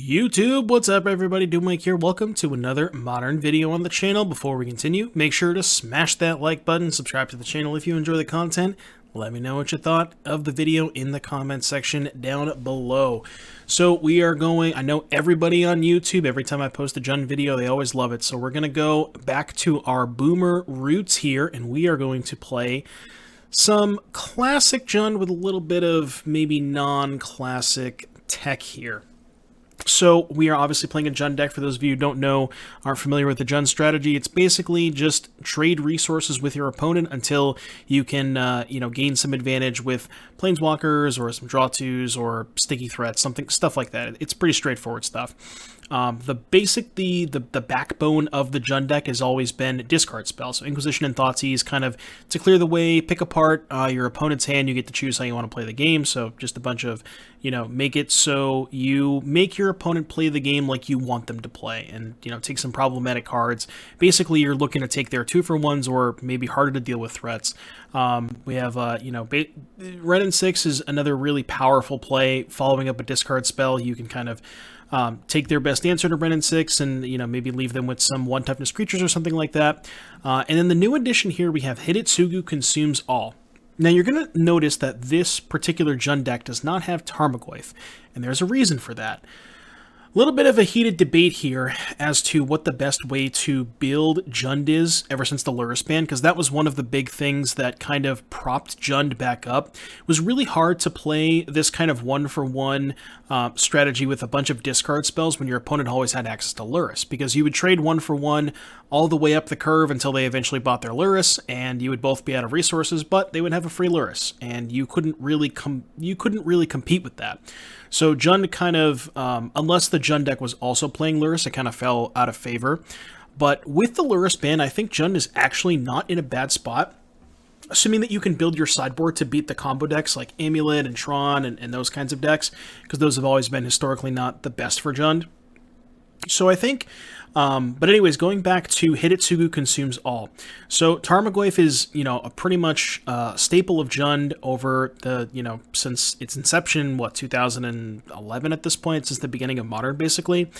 YouTube, what's up everybody, Doomwake here. Welcome to another modern video on the channel. Before we continue, make sure to smash that like button, subscribe to the channel if you enjoy the content. Let me know what you thought of the video in the comment section down below. So we are going, I know everybody on YouTube, every time I post a Jund video, they always love it. So we're going to go back to our boomer roots here, and we are going to play some classic Jund with a little bit of maybe non-classic tech here. So we are obviously playing a Jund deck. For those of you who don't know, aren't familiar with the Jund strategy, it's basically just trade resources with your opponent until you can, gain some advantage with planeswalkers or some draw twos or sticky threats, stuff like that. It's pretty straightforward stuff. The backbone of the Jund deck has always been discard spells. So Inquisition and Thoughtseize kind of to clear the way, pick apart your opponent's hand. You get to choose how you want to play the game. So just a bunch of, make it so you make your opponent play the game like you want them to play, and take some problematic cards. Basically, you're looking to take their 2-for-1s or maybe harder to deal with threats. We have Wrenn and Six is another really powerful play. Following up a discard spell, you can kind of take their best answer to Wrenn and Six and, maybe leave them with some 1-toughness creatures or something like that. And then the new addition here, we have Hidetsugu Consumes All. Now, you're going to notice that this particular Jund deck does not have Tarmogoyf, and there's a reason for that. A little bit of a heated debate here as to what the best way to build Jund is ever since the Lurrus ban, because that was one of the big things that kind of propped Jund back up. It was really hard to play this kind of 1-for-1 strategy with a bunch of discard spells when your opponent always had access to Lurrus, because you would trade 1-for-1 all the way up the curve until they eventually bought their Lurrus, and you would both be out of resources, but they would have a free Lurrus, and you couldn't really compete with that. So Jund kind of, unless the Jund deck was also playing Lurrus, it kind of fell out of favor. But with the Lurrus ban, I think Jund is actually not in a bad spot, assuming that you can build your sideboard to beat the combo decks like Amulet and Tron and those kinds of decks, because those have always been historically not the best for Jund. So I think, but anyways, going back to Hidetsugu Consumes All. So Tarmogoyf is, a pretty much staple of Jund over the, since its inception, 2011 at this point, since the beginning of Modern, basically.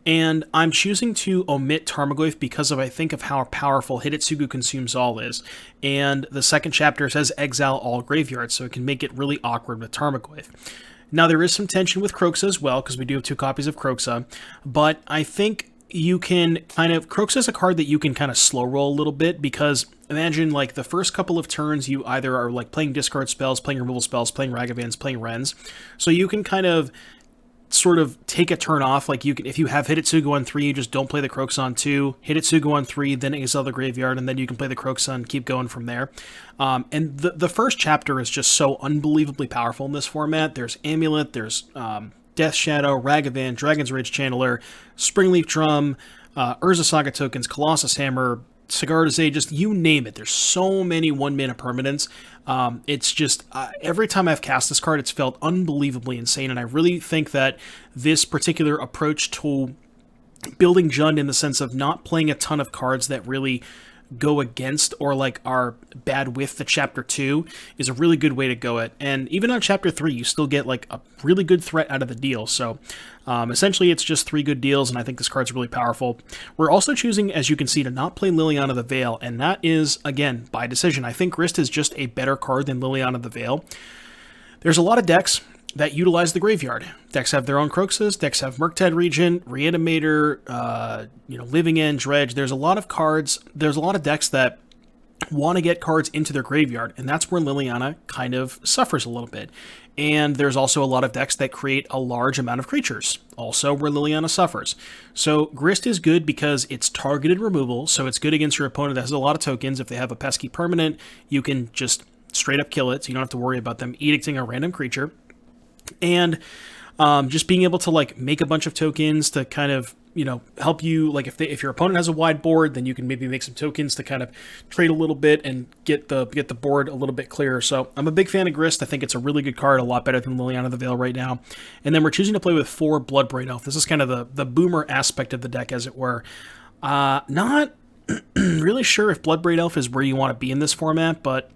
And I'm choosing to omit Tarmogoyf because I think of how powerful Hidetsugu Consumes All is. And the second chapter says exile all graveyards, so it can make it really awkward with Tarmogoyf. Now, there is some tension with Kroxa as well, because we do have 2 copies of Kroxa, but I think you can Kroxa is a card that you can kind of slow roll a little bit, because imagine, the first couple of turns, you either are, playing discard spells, playing removal spells, playing Ragavans, playing Wrens, so you can kind of sort of take a turn off. You can, if you have Hidetsugu on 3, you just don't play the Kroxa on 2, Hidetsugu on 3, then exile the graveyard, and then you can play the Kroxa and keep going from there. And the first chapter is just so unbelievably powerful in this format. There's Amulet, there's Death Shadow, Ragavan, Dragon's Rage Channeler, Springleaf Drum, Urza Saga tokens, Colossus Hammer, Cigar to Say, just you name it. There's so many 1-mana permanents. It's just, every time I've cast this card, it's felt unbelievably insane, and I really think that this particular approach to building Jund, in the sense of not playing a ton of cards that really go against or are bad with the chapter 2, is a really good way to go at. And even on chapter 3, you still get a really good threat out of the deal. So essentially it's just 3 good deals, and I think this card's really powerful. We're also choosing, as you can see, to not play Liliana the Veil, and that is, again, by decision. I think Grist is just a better card than Liliana the Veil. There's a lot of decks that utilize the graveyard. Decks have their own Kroxas, decks have Murktide Regent, Reanimator, Living End, Dredge. There's a lot of cards, there's a lot of decks that want to get cards into their graveyard, and that's where Liliana kind of suffers a little bit. And there's also a lot of decks that create a large amount of creatures, also where Liliana suffers. So Grist is good because it's targeted removal, so it's good against your opponent that has a lot of tokens. If they have a pesky permanent, you can just straight up kill it, so you don't have to worry about them edicting a random creature. And just being able to make a bunch of tokens to kind of help you, if your opponent has a wide board, then you can maybe make some tokens to kind of trade a little bit and get the board a little bit clearer. So I'm a big fan of Grist. I think it's a really good card, a lot better than Liliana the Veil right now. And then we're choosing to play with 4 Bloodbraid Elf. This is kind of the boomer aspect of the deck, as it were. Not really sure if Bloodbraid Elf is where you want to be in this format, but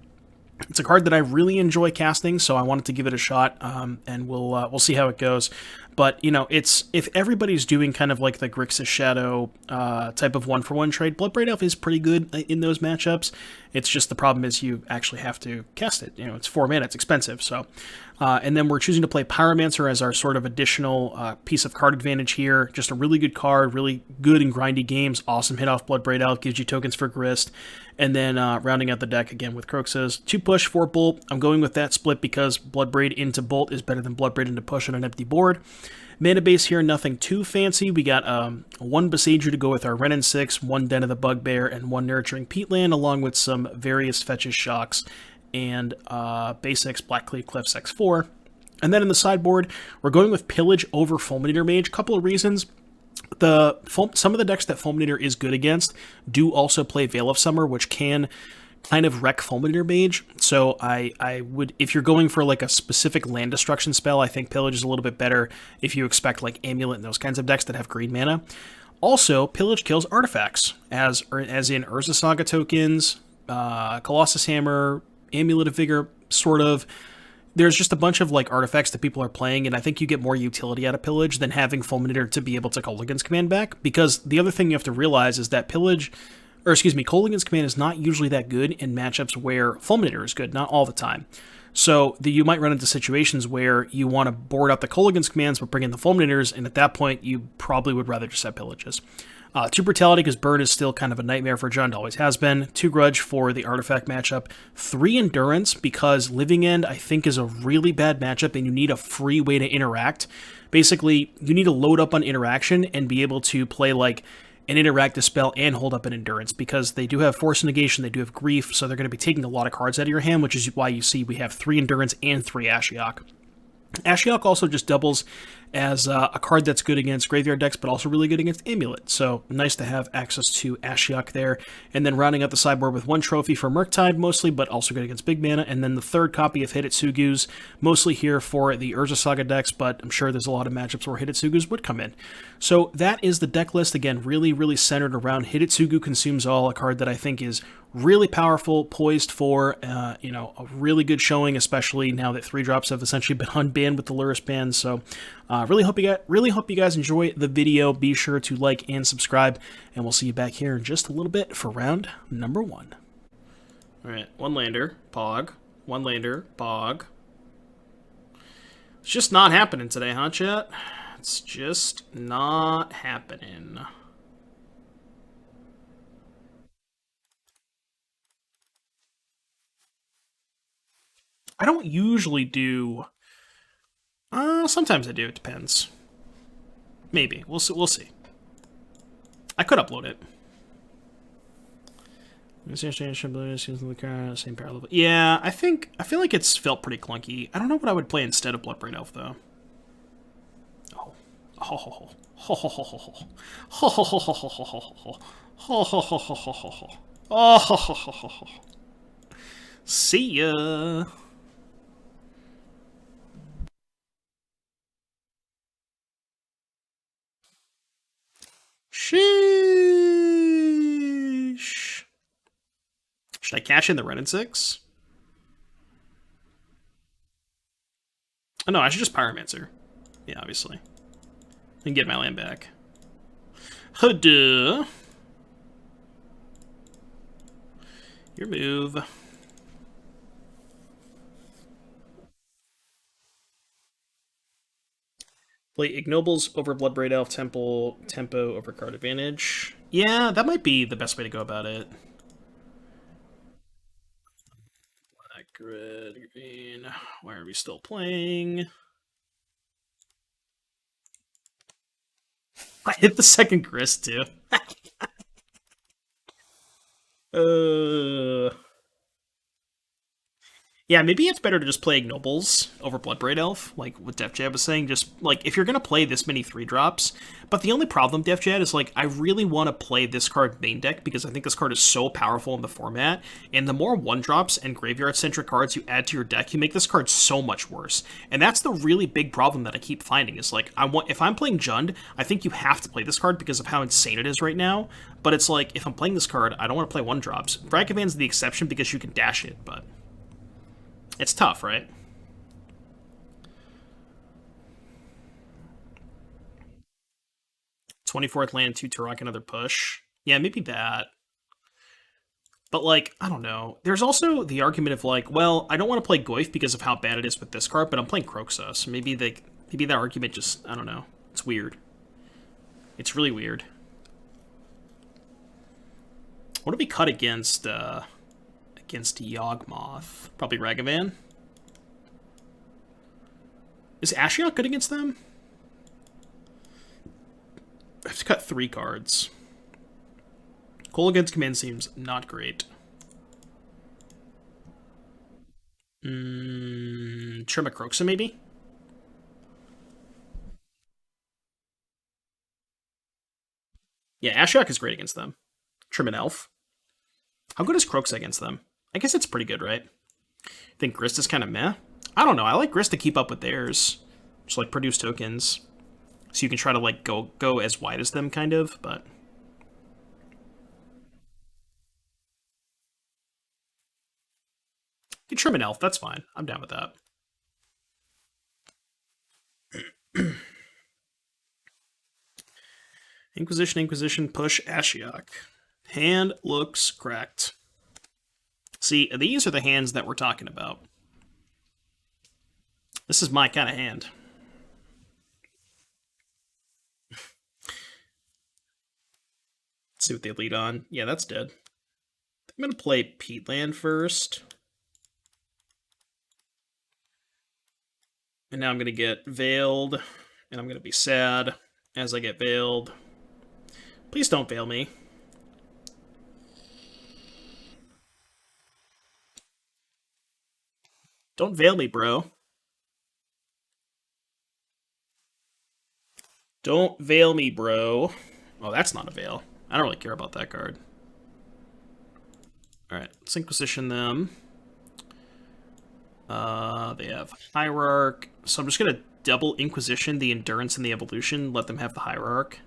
It's a card that I really enjoy casting, so I wanted to give it a shot, and we'll see how it goes. But, you know, it's if everybody's doing kind of like the Grixis Shadow type of one-for-one trade, Bloodbraid Elf is pretty good in those matchups. It's just the problem is you actually have to cast it. You know, it's 4 mana, it's expensive. So, and then we're choosing to play Pyromancer as our sort of additional piece of card advantage here. Just a really good card, really good in grindy games. Awesome hit off Bloodbraid Elf, gives you tokens for Grist. And then rounding out the deck again with Kroxas. 2 push, 4 bolt. I'm going with that split because Bloodbraid into bolt is better than Bloodbraid into push on an empty board. Mana base here, nothing too fancy. We got 1 Boseiju to go with our Wrenn and Six, 1 Den of the Bugbear, and 1 Nurturing Peatland, along with some various fetches, shocks, and basics, Blackcleave Cliffs X4. And then in the sideboard, we're going with Pillage over Fulminator Mage. Couple of reasons. Some of the decks that Fulminator is good against do also play Veil of Summer, which can kind of wreck Fulminator Mage. So I would, if you're going for like a specific land destruction spell, I think Pillage is a little bit better if you expect like Amulet and those kinds of decks that have green mana. Also, Pillage kills artifacts, as in Urza Saga tokens, Colossus Hammer, Amulet of Vigor, sort of. There's just a bunch of like artifacts that people are playing, and I think you get more utility out of Pillage than having Fulminator to be able to Kolaghan's Command back. Because the other thing you have to realize is that Kolaghan's Command is not usually that good in matchups where Fulminator is good, not all the time. So you might run into situations where you want to board out the Kolaghan's Commands but bring in the Fulminators, and at that point you probably would rather just have Pillages. 2 Brutality, because Burn is still kind of a nightmare for Jund, always has been. 2 Grudge for the Artifact matchup. 3 Endurance, because Living End, I think, is a really bad matchup, and you need a free way to interact. Basically, you need to load up on interaction and be able to play, like, an interactive spell and hold up an Endurance, because they do have Force Negation, they do have Grief, so they're going to be taking a lot of cards out of your hand, which is why you see we have 3 Endurance and 3 Ashiok. Ashiok also just doubles as a card that's good against graveyard decks, but also really good against Amulet. So nice to have access to Ashiok there. And then rounding out the sideboard with 1 trophy for Murktide mostly, but also good against big mana. And then the 3rd copy of Hidetsugu's, mostly here for the Urza Saga decks, but I'm sure there's a lot of matchups where Hidetsugu's would come in. So that is the deck list. Again, really, really centered around Hidetsugu Consumes All, a card that I think is really powerful, poised for a really good showing, especially now that 3-drops have essentially been unbanned with the Lurrus ban. So really hope you guys enjoy the video. Be sure to like and subscribe, and we'll see you back here in just a little bit for round number 1. All right, 1 lander, Pog. 1 lander, Pog. It's just not happening today, huh, chat? It's just not happening. I don't usually do... sometimes I do, it depends. Maybe. We'll see. I could upload it. Same power level. Yeah, I feel like it's felt pretty clunky. I don't know what I would play instead of Bloodbraid Elf, though. See ya. Sheesh. Should I cash in the Wrenn and Six? Oh no, I should just Pyromancer. Yeah, obviously. And get my land back. Huduh. Your move. Play Ignobles over Bloodbraid Elf, Tempo over card advantage. Yeah, that might be the best way to go about it. Black, red, green. Why are we still playing? I hit the second Grist, too. Yeah, maybe it's better to just play Ignobles over Bloodbraid Elf, like what Def Jab was saying. Just, like, if you're going to play this many 3-drops. But the only problem, Def Jab, is, like, I really want to play this card main deck because I think this card is so powerful in the format. And the more 1-drops and graveyard-centric cards you add to your deck, you make this card so much worse. And that's the really big problem that I keep finding, is, like, if I'm playing Jund, I think you have to play this card because of how insane it is right now. But it's like, if I'm playing this card, I don't want to play 1-drops. Ragavan's the exception because you can dash it, but... it's tough, right? 24th land, 2 Turok, another push. Yeah, maybe that. But, like, I don't know. There's also the argument of, like, well, I don't want to play Goyf because of how bad it is with this card, but I'm playing Kroxa, so maybe that argument just, I don't know. It's weird. It's really weird. What do we cut against Yawgmoth? Probably Ragavan. Is Ashiok good against them? I have to cut 3 cards. Kolaghan's command seems not great. Trim a Kroxa, maybe? Yeah, Ashiok is great against them. Trim an Elf. How good is Kroxa against them? I guess it's pretty good, right? I think Grist is kind of meh. I don't know. I like Grist to keep up with theirs. Just, like, produce tokens. So you can try to, like, go as wide as them, kind of, but... You can trim an Elf, that's fine. I'm down with that. Inquisition, push, Ashiok. Hand looks cracked. See, these are the hands that we're talking about. This is my kind of hand. Let's see what they lead on. Yeah, that's dead. I'm going to play Peatland first. And now I'm going to get Veiled, and I'm going to be sad as I get Veiled. Please don't veil me. Don't veil me, bro. Don't veil me, bro. Oh, that's not a veil. I don't really care about that card. Alright, let's Inquisition them. They have Hierarch. So I'm just going to double Inquisition the Endurance and the Evolution. Let them have the Hierarch.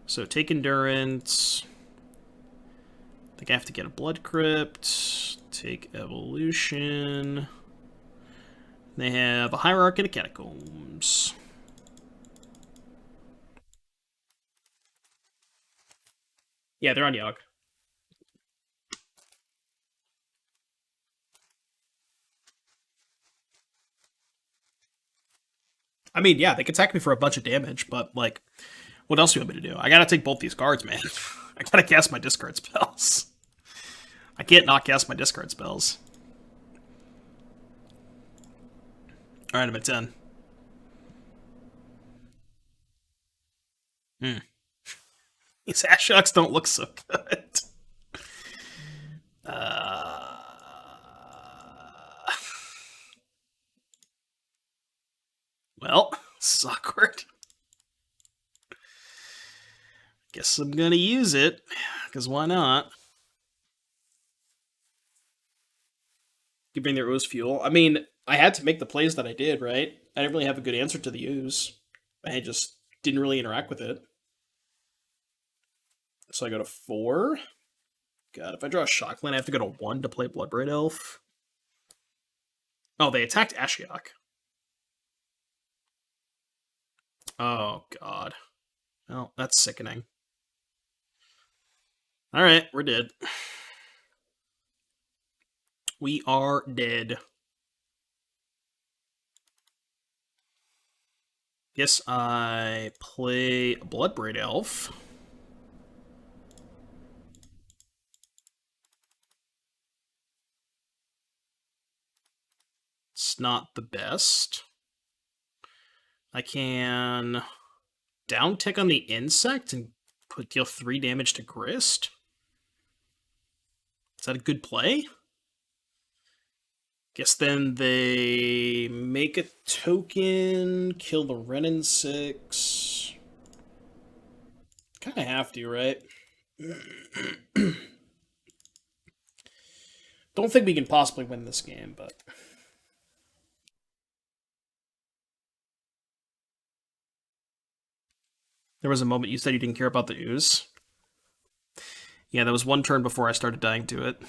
So take Endurance. I think I have to get a Blood Crypt. Take Evolution. They have a Hierarch and a Catacombs. Yeah, they're on Yogg. I mean, yeah, they can attack me for a bunch of damage, but, like, what else do you want me to do? I gotta take both these cards, man. I gotta cast my discard spells. I can't not cast my discard spells. Alright, I'm at 10. These Ashioks don't look so good. Well, this is awkward. Guess I'm gonna use it, because why not? You bring their ooze fuel. I mean, I had to make the plays that I did, right? I didn't really have a good answer to the ooze. I just didn't really interact with it. So I go to 4. God, if I draw a Shockland, I have to go to 1 to play Bloodbraid Elf. Oh, they attacked Ashiok. Oh, God. Well, that's sickening. Alright, we're dead. We are dead. Guess I play Bloodbraid Elf. It's not the best. I can down tick on the insect and deal 3 damage to Grist. Is that a good play? Guess then they make a token, kill the Wrenn and Six. Kind of have to, right? Don't think we can possibly win this game, but... There was a moment you said you didn't care about the ooze. Yeah, that was 1 turn before I started dying to it.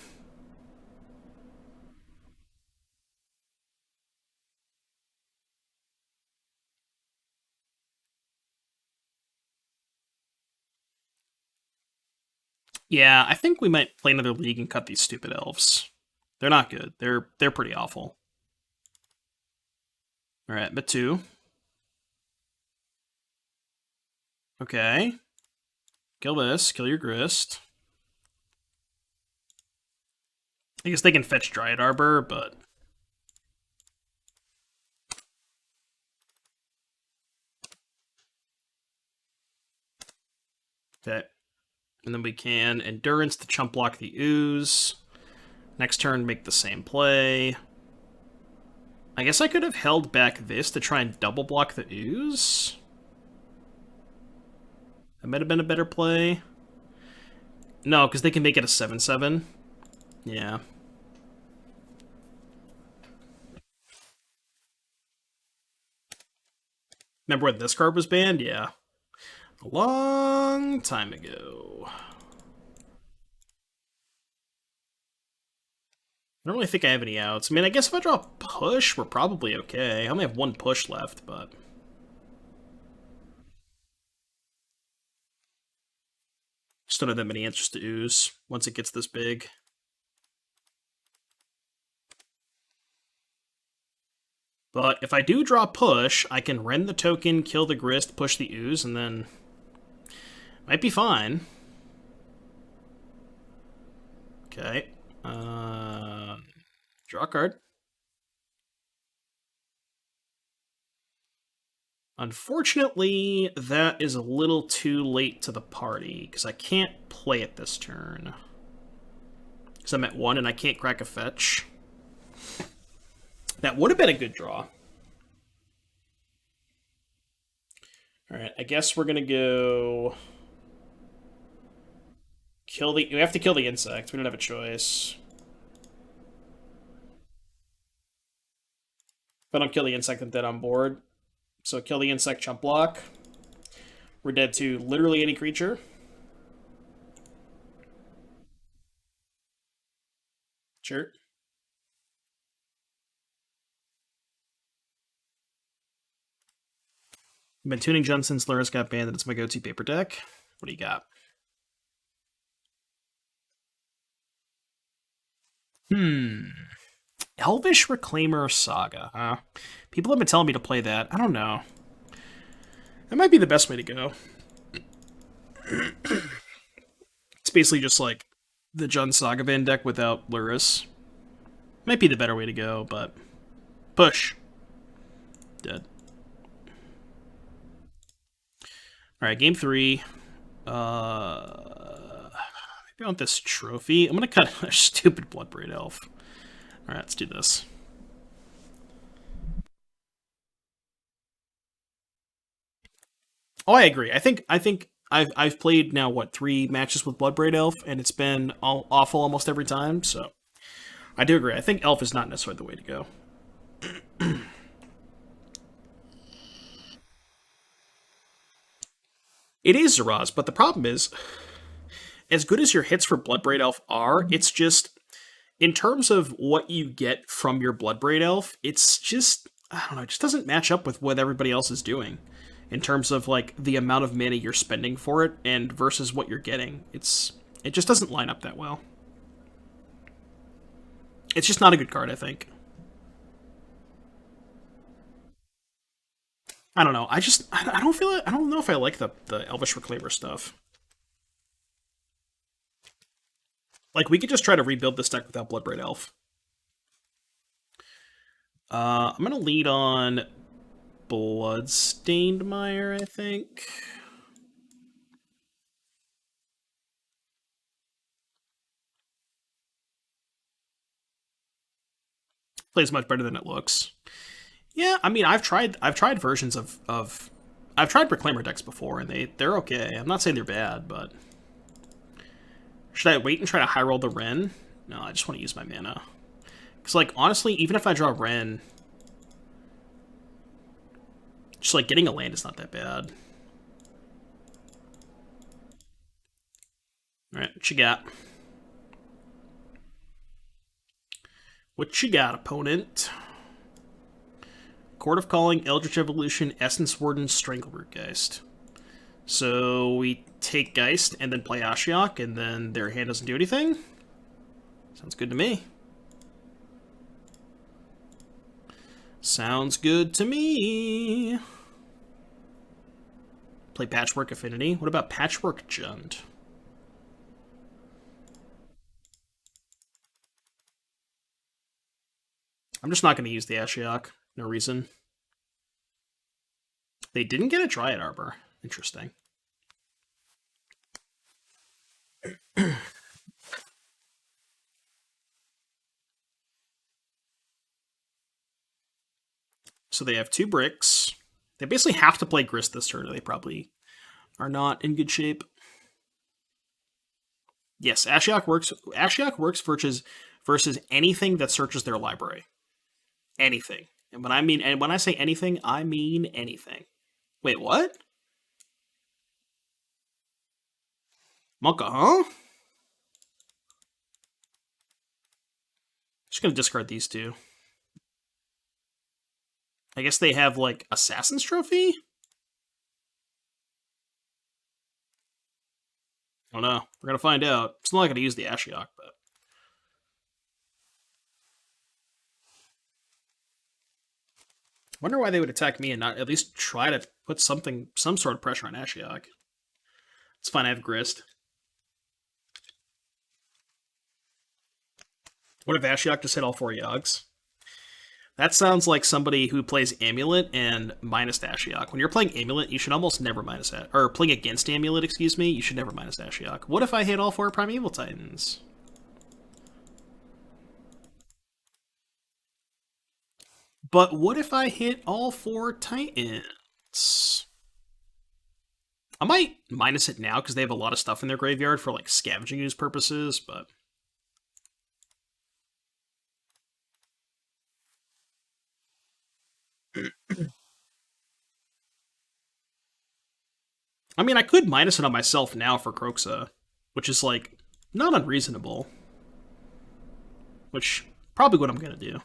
Yeah, I think we might play another league and cut these stupid elves. They're not good. They're pretty awful. All right, but 2. Okay. Kill this. Kill your Grist. I guess they can fetch Dryad Arbor, but... Okay. And then we can Endurance to chump block the Ooze. Next turn, make the same play. I guess I could have held back this to try and double block the Ooze. That might have been a better play. No, because they can make it a 7/7. Yeah. Remember when this card was banned? Yeah. A long time ago. I don't really think I have any outs. I mean, I guess if I draw push, we're probably okay. I only have 1 push left, but... Just don't have that many answers to Ooze once it gets this big. But if I do draw push, I can rend the token, kill the Grist, push the Ooze, and then... Might be fine. Okay. Draw a card. Unfortunately, that is a little too late to the party, because I can't play it this turn. Because I'm at 1 and I can't crack a fetch. That would have been a good draw. Alright, I guess we're going to go... We have to kill the insect. We don't have a choice. If I don't kill the insect, I'm dead on board. So kill the insect, chump block. We're dead to literally any creature. Sure. I've been tuning Jun since Lurrus got banned, and it's my go-to paper deck. What do you got? Elvish Reclaimer Saga, huh? People have been telling me to play that. I don't know. That might be the best way to go. It's basically just like the Jun Sagavan deck without Lurrus. Might be the better way to go, but... Push. Dead. Alright, game 3. Maybe I want this trophy. I'm gonna cut a stupid Bloodbraid Elf. Alright, let's do this. Oh, I agree. I think I've played now, what, 3 matches with Bloodbraid Elf, and it's been awful almost every time, so... I do agree. I think Elf is not necessarily the way to go. It is Zaraz, but the problem is, as good as your hits for Bloodbraid Elf are, it's just, in terms of what you get from your Bloodbraid Elf, it's just, I don't know, it just doesn't match up with what everybody else is doing. In terms of, like, the amount of mana you're spending for it, and versus what you're getting. It just doesn't line up that well. It's just not a good card, I think. I don't know. I don't feel it. I don't know if I like the Elvish Reclaimer stuff. Like, we could just try to rebuild this deck without Bloodbraid Elf. I'm going to lead on Bloodstained Mire, I think. Plays much better than it looks. Yeah, I mean, I've tried versions of I've tried Reclaimer decks before, and they're okay. I'm not saying they're bad, but should I wait and try to high roll the Wrenn? No, I just want to use my mana. Because, like, honestly, even if I draw Wrenn, just, like, getting a land is not that bad. Alright, what you got? What you got, opponent? Court of Calling, Eldritch Evolution, Essence Warden, Strangleroot Geist. So we take Geist and then play Ashiok, and then their hand doesn't do anything? Sounds good to me. Sounds good to me. Play Patchwork Affinity. What about Patchwork Jund? I'm just not going to use the Ashiok. No reason. They didn't get a Dryad Arbor. Interesting. So they have 2 bricks. They basically have to play Grist this turn, or they probably are not in good shape. Yes, Ashiok works. Ashiok works versus anything that searches their library. Anything. And when I say anything, I mean anything. Wait, what? Monka, huh? Just gonna discard these 2. I guess they have, like, Assassin's Trophy? I don't know. We're gonna find out. It's not gonna use the Ashiok, but... Wonder why they would attack me and not at least try to put some sort of pressure on Ashiok. It's fine, I have Grist. What if Ashiok just hit all 4 Yogs? That sounds like somebody who plays Amulet and minus Ashiok. When you're playing Amulet, you should almost never minus that. Or playing against Amulet, excuse me, you should never minus Ashiok. What if I hit all 4 Primeval Titans? But what if I hit all 4 Titans? I might minus it now because they have a lot of stuff in their graveyard for like scavenging use purposes, but... I mean, I could minus it on myself now for Kroxa, which is, like, not unreasonable. Which, probably what I'm gonna do.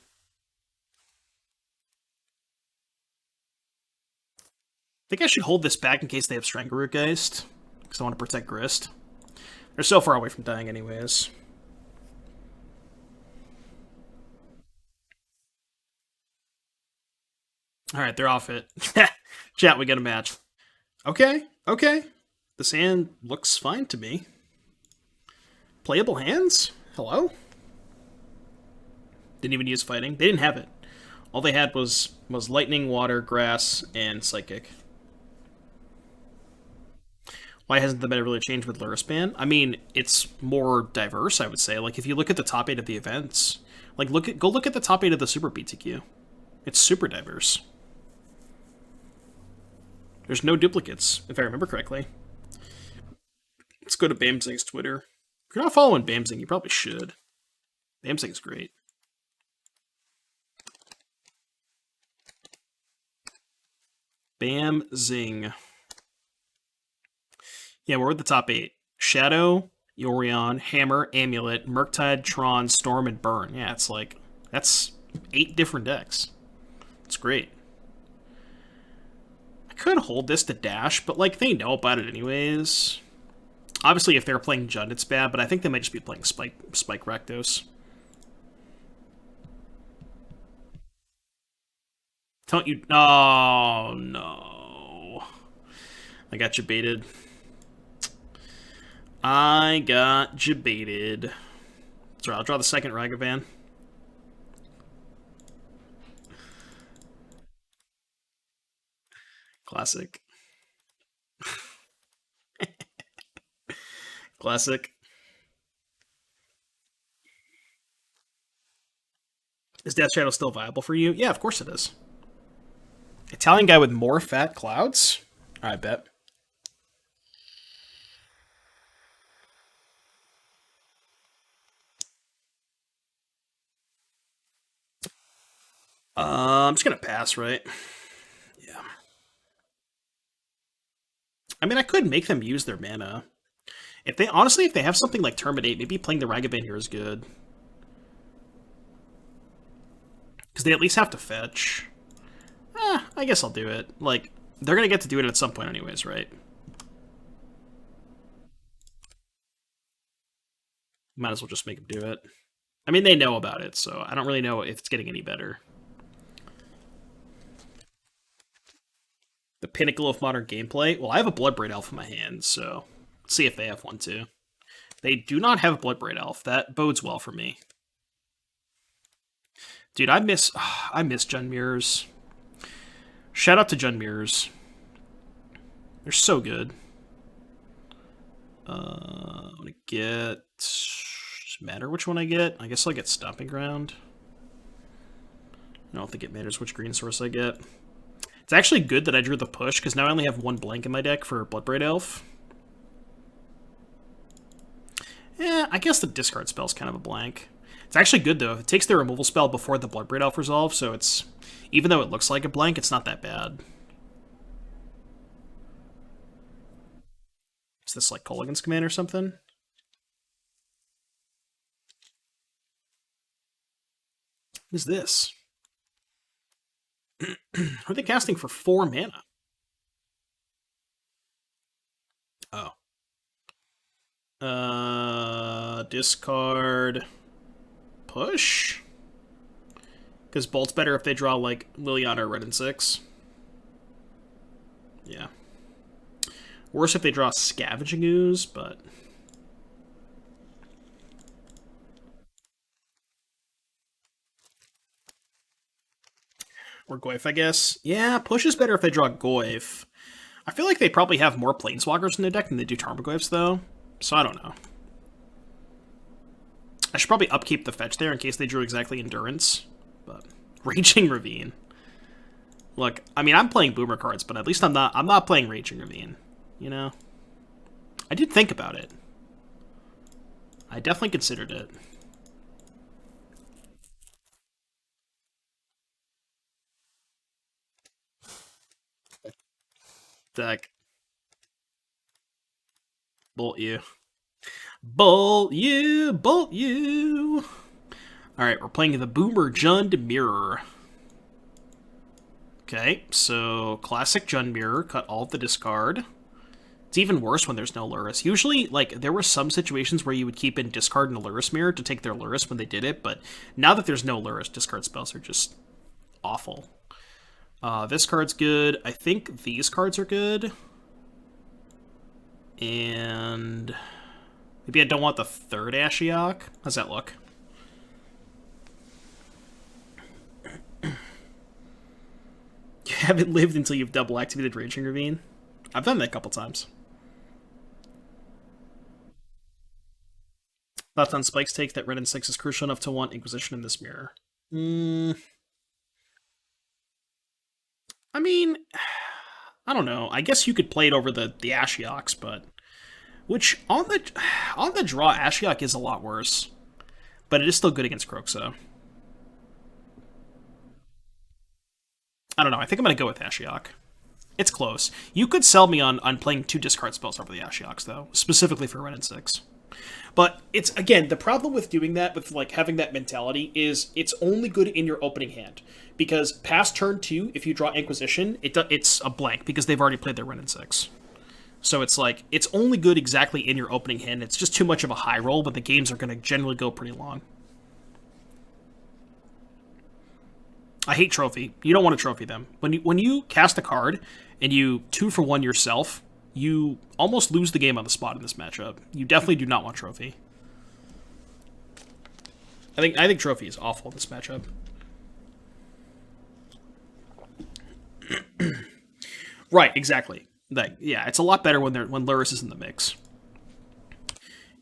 I think I should hold this back in case they have Strangleroot Geist, because I want to protect Grist. They're so far away from dying anyways. Alright, they're off it. Chat, we got a match. Okay, okay. This hand looks fine to me. Playable hands? Hello? Didn't even use fighting. They didn't have it. All they had was lightning, water, grass, and psychic. Why hasn't the meta really changed with Lurrus ban? I mean, it's more diverse, I would say. Like, if you look at the top 8 of the events, like, go look at the top 8 of the Super BTQ. It's super diverse. There's no duplicates, if I remember correctly. Let's go to Bamzing's Twitter. If you're not following Bamzing, you probably should. Bamzing's great. Bamzing. Yeah, we're at the top 8. Shadow, Yorion, Hammer, Amulet, Murktide, Tron, Storm, and Burn. Yeah, it's like, that's 8 different decks. It's great. I could hold this to dash, but, like, they know about it anyways. Obviously, if they're playing Jund, it's bad, but I think they might just be playing Spike Rakdos. Don't you... Oh, no. I got you baited. I got you baited. Sorry, I'll draw the second Ragavan. Classic. Classic. Is Death Shadow still viable for you? Yeah, of course it is. Italian guy with more fat clouds? I bet. I'm just gonna pass, right? Yeah. I mean, I could make them use their mana. If they have something like Terminate, maybe playing the Ragavan here is good. Because they at least have to fetch. I guess I'll do it. Like, they're gonna get to do it at some point anyways, right? Might as well just make them do it. I mean, they know about it, so I don't really know if it's getting any better. The pinnacle of modern gameplay? Well, I have a Bloodbraid Elf in my hand, so let's see if they have one too. They do not have a Bloodbraid Elf. That bodes well for me. Dude, I miss Jund Mirrors. Shout out to Jund Mirrors. They're so good. I'm gonna get... Does it matter which one I get? I guess I'll get Stomping Ground. I don't think it matters which green source I get. It's actually good that I drew the push, because now I only have one blank in my deck for Bloodbraid Elf. Yeah, I guess the discard spell's kind of a blank. It's actually good, though. It takes the removal spell before the Bloodbraid Elf resolve, so it's... Even though it looks like a blank, it's not that bad. Is this like Kolaghan's command or something? What is this? Are they casting for 4 mana? Oh. Discard... Push? Because Bolt's better if they draw, like, Liliana or Wrenn and Six. Yeah. Worse if they draw Scavenging Ooze, but... Or Goyf, I guess. Yeah, Push is better if they draw Goyf. I feel like they probably have more Planeswalkers in their deck than they do Tarmogoyfs, though. So I don't know. I should probably upkeep the fetch there in case they drew exactly Endurance. But Raging Ravine. Look, I mean, I'm playing Boomer cards, but at least I'm not playing Raging Ravine. You know? I did think about it. I definitely considered it. Deck. Bolt you. Bolt you! Bolt you! Alright, we're playing the Boomer Jund Mirror. Okay, so classic Jund Mirror, cut all of the discard. It's even worse when there's no Lurrus. Usually, like, there were some situations where you would keep in discard and a Lurrus mirror to take their Lurrus when they did it, but now that there's no Lurrus, discard spells are just awful. This card's good. I think these cards are good. And maybe I don't want the third Ashiok. How's that look? You haven't lived until you've double activated Raging Ravine? I've done that a couple times. Thoughts on Spike's take that Wrenn and Six is crucial enough to want Inquisition in this mirror? I mean, I don't know. I guess you could play it over the Ashioks, but which on the draw, Ashiok is a lot worse, but it is still good against Kroxa. I don't know. I think I'm gonna go with Ashiok. It's close. You could sell me on playing 2 discard spells over the Ashioks, though, specifically for Wrenn and Six. But it's, again, the problem with doing that, with like having that mentality, is it's only good in your opening hand. Because past turn 2, if you draw Inquisition, it's a blank, because they've already played their Wrenn and Six. So it's like, it's only good exactly in your opening hand. It's just too much of a high roll, but the games are going to generally go pretty long. I hate trophy. You don't want to trophy them. When you cast a card, and you 2-for-1 yourself, you almost lose the game on the spot in this matchup. You definitely do not want trophy. I think trophy is awful in this matchup. Right, exactly. Yeah, it's a lot better when Lurrus is in the mix.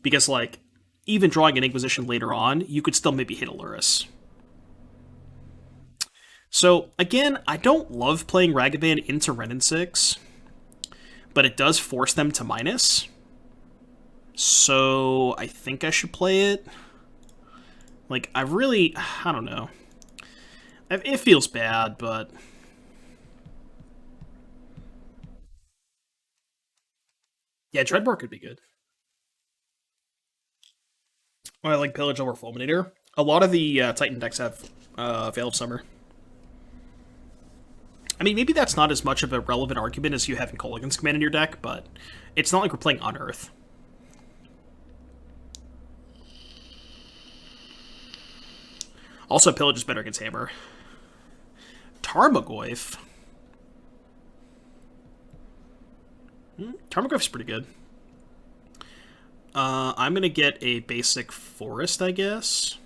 Because, like, even drawing an Inquisition later on, you could still maybe hit a Lurrus. So, again, I don't love playing Ragavan into Wrenn and Six, but it does force them to minus. So, I think I should play it. Like, I don't know. It feels bad, but... Yeah, Dreadbore could be good. Oh, I like Pillage over Fulminator. A lot of the Titan decks have Veil of Summer. I mean, maybe that's not as much of a relevant argument as you having Kolaghan's command in your deck, but it's not like we're playing Unearth. Also, Pillage is better against Hammer. Tarmogoyf. Tarmogoyf's pretty good. I'm going to get a basic Forest, I guess.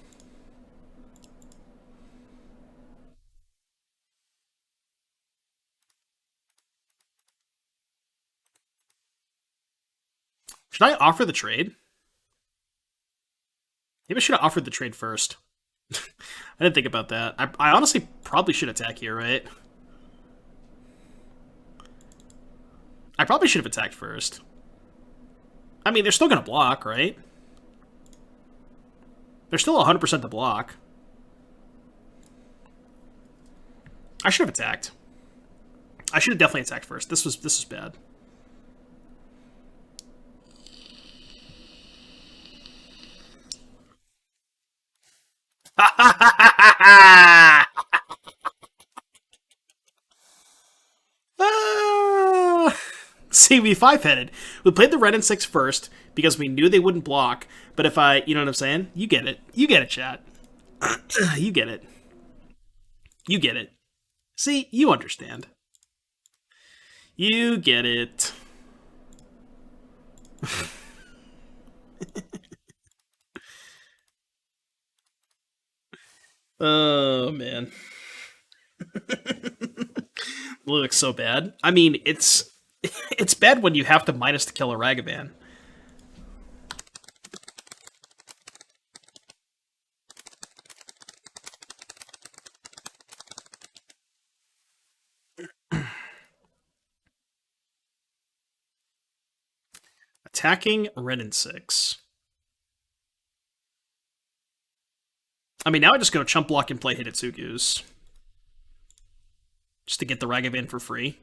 Should I offer the trade? Maybe I should have offered the trade first. I didn't think about that. I honestly probably should attack here, right? I probably should have attacked first. I mean, they're still going to block, right? They're still 100% to block. I should have attacked. I should have definitely attacked first. This was bad. See, we five-headed. We played the Wrenn and Six first because we knew they wouldn't block. But if I, you know what I'm saying? You get it. You get it, chat. You get it. You get it. See, you understand. You get it. Oh, man. Looks so bad. I mean, it's bad when you have to minus to kill a Ragavan. Attacking Wrenn and Six. I mean, now I just go chump block and play Hidetsugu's. Just to get the Ragavan for free.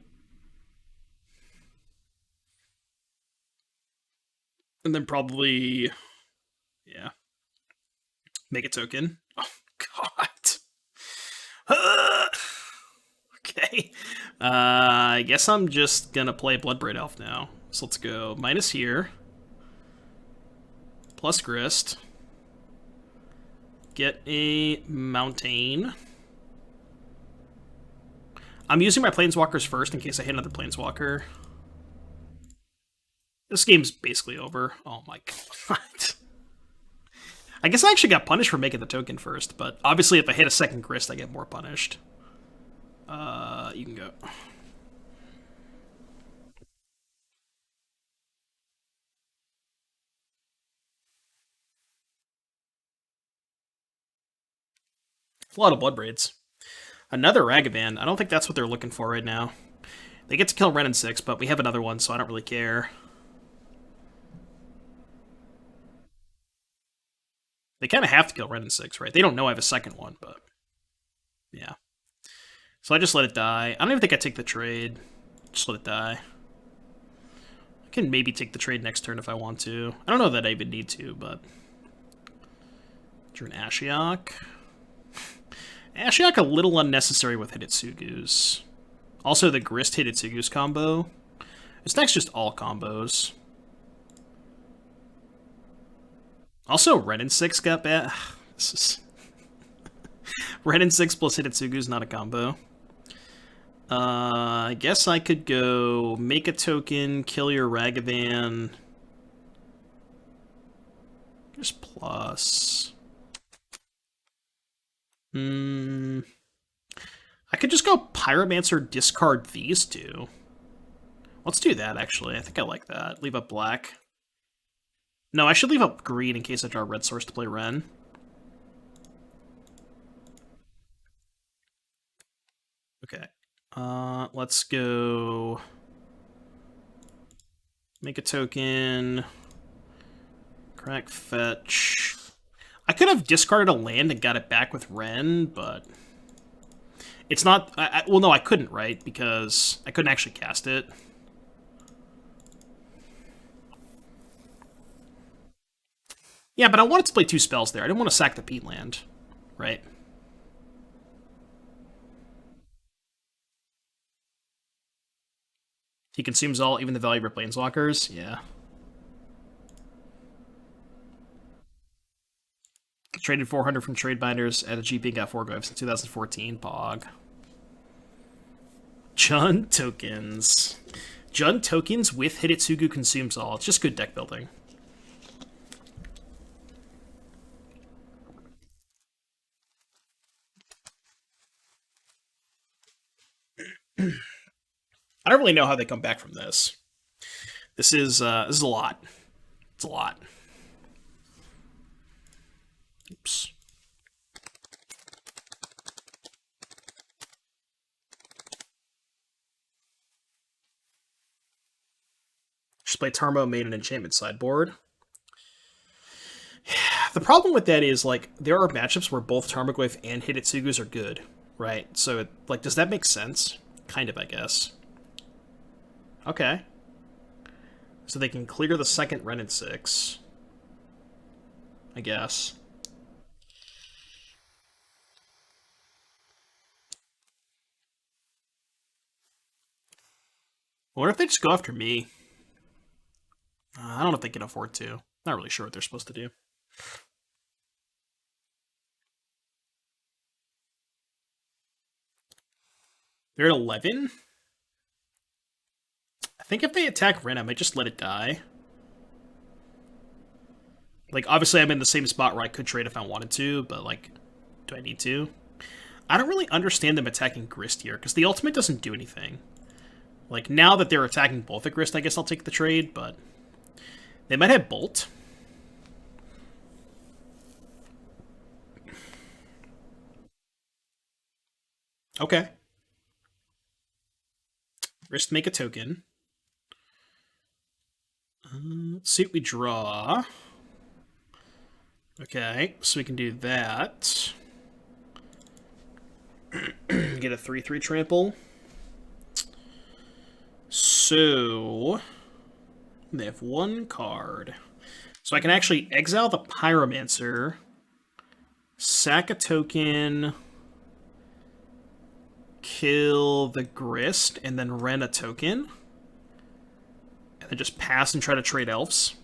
And then probably... yeah. Make a token. Oh, God. Okay. I guess I'm just gonna play Bloodbraid Elf now. So let's go minus here. Plus Grist. Get a Mountain. I'm using my Planeswalkers first in case I hit another Planeswalker. This game's basically over. Oh my god. I guess I actually got punished for making the token first, but obviously if I hit a second Grist, I get more punished. You can go. A lot of Bloodbraids. Another Ragavan. I don't think that's what they're looking for right now. They get to kill Wrenn and Six, but we have another one, so I don't really care. They kind of have to kill Wrenn and Six, right? They don't know I have a second one, but... yeah. So I just let it die. I don't even think I take the trade. Just let it die. I can maybe take the trade next turn if I want to. I don't know that I even need to, but... Turn Ashiok. Ashiok a little unnecessary with Hidetsugu's. Also the Grist Hidetsugu's combo. This deck's just all combos. Also Wrenn and Six got bad. This is... Wrenn and Six plus Hidetsugu's not a combo. I guess I could go make a token, kill your Ragavan. Just plus... I could just go Pyromancer, discard these two. Let's do that, actually. I think I like that. Leave up black. No, I should leave up green in case I draw red source to play Wrenn. Okay. Let's go... make a token. Crack fetch. I could have discarded a land and got it back with Wrenn, but... it's not... well, no, I couldn't, right? Because I couldn't actually cast it. Yeah, but I wanted to play two spells there. I didn't want to sack the Peatland, right? He consumes all, even the value of your Planeswalkers? Yeah. Traded 400 from trade binders at a GP, got 4 goifs in 2014. Pog. Jund tokens. Jund tokens with Hidetsugu Consumes All. It's just good deck building. I don't really know how they come back from this. This is a lot. It's a lot. Oops. Just play Tarmo, made an enchantment sideboard. The problem with that is, like, there are matchups where both Tarmogoyf and Hidetsugus are good, right? So, like, does that make sense? Kind of, I guess. Okay. So they can clear the second Wrenn and Six. I guess. I wonder if they just go after me. I don't know if they can afford to. Not really sure what they're supposed to do. They're at 11? I think if they attack Wrenn, I might just let it die. Like, obviously I'm in the same spot where I could trade if I wanted to, but, like, do I need to? I don't really understand them attacking Grist here, because the ultimate doesn't do anything. Like, now that they're attacking both at Grist, I guess I'll take the trade, but... They might have Bolt. Okay. Grist, make a token. Let's see what we draw. Okay, so we can do that. Get a 3/3 trample. So they have 1 card. So I can actually exile the Pyromancer, sack a token, kill the Grist, and then Wrenn a token. And then just pass and try to trade elves.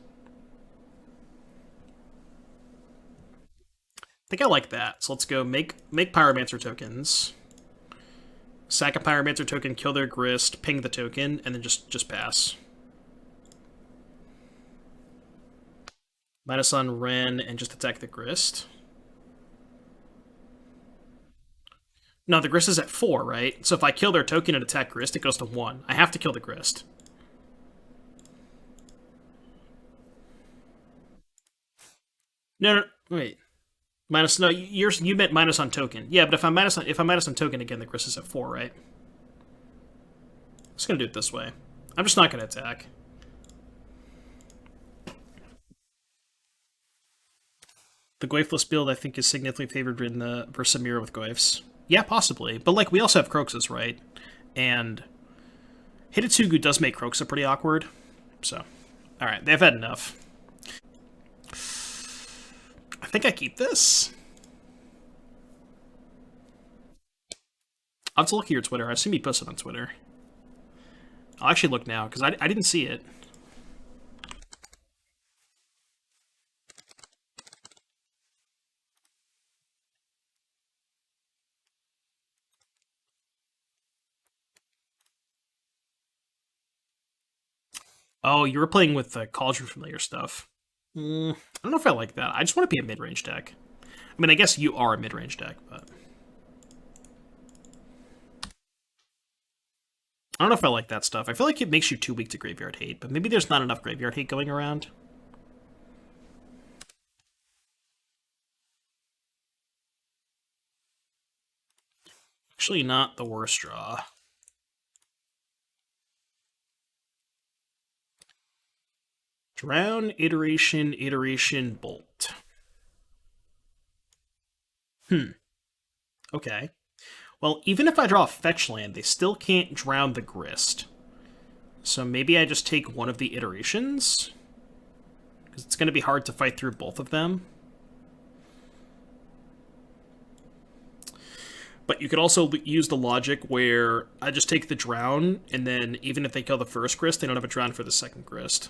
I think I like that. So let's go make Pyromancer tokens. Sack a Pyromancer token, kill their Grist, ping the token, and then just pass. Minus on Wrenn and just attack the Grist. No, the Grist is at 4, right? So if I kill their token and attack Grist, it goes to 1. I have to kill the Grist. No, wait. Minus, no, you meant minus on token. Yeah, but if I'm minus on token again, the Grist is at 4, right? I'm just gonna do it this way. I'm just not gonna attack. The Goifless build, I think, is significantly favored in the versus Mirror with Goifs. Yeah, possibly. But, like, we also have Kroxas, right? And Hidetsugu does make Kroxa pretty awkward. So, alright, they've had enough. I think I keep this. I'll have to look at your Twitter. I assume you posted on Twitter. I'll actually look now, because I didn't see it. Oh, you were playing with the Cauldron Familiar stuff. I don't know if I like that. I just want to be a mid-range deck. I mean, I guess you are a mid-range deck, but... I don't know if I like that stuff. I feel like it makes you too weak to Graveyard Hate, but maybe there's not enough Graveyard Hate going around. Actually, not the worst draw. Drown, iteration, bolt. Okay. Well, even if I draw a fetch land, they still can't drown the Grist. So maybe I just take one of the iterations? Because it's going to be hard to fight through both of them. But you could also use the logic where I just take the drown, and then even if they kill the first Grist, they don't have a drown for the second Grist.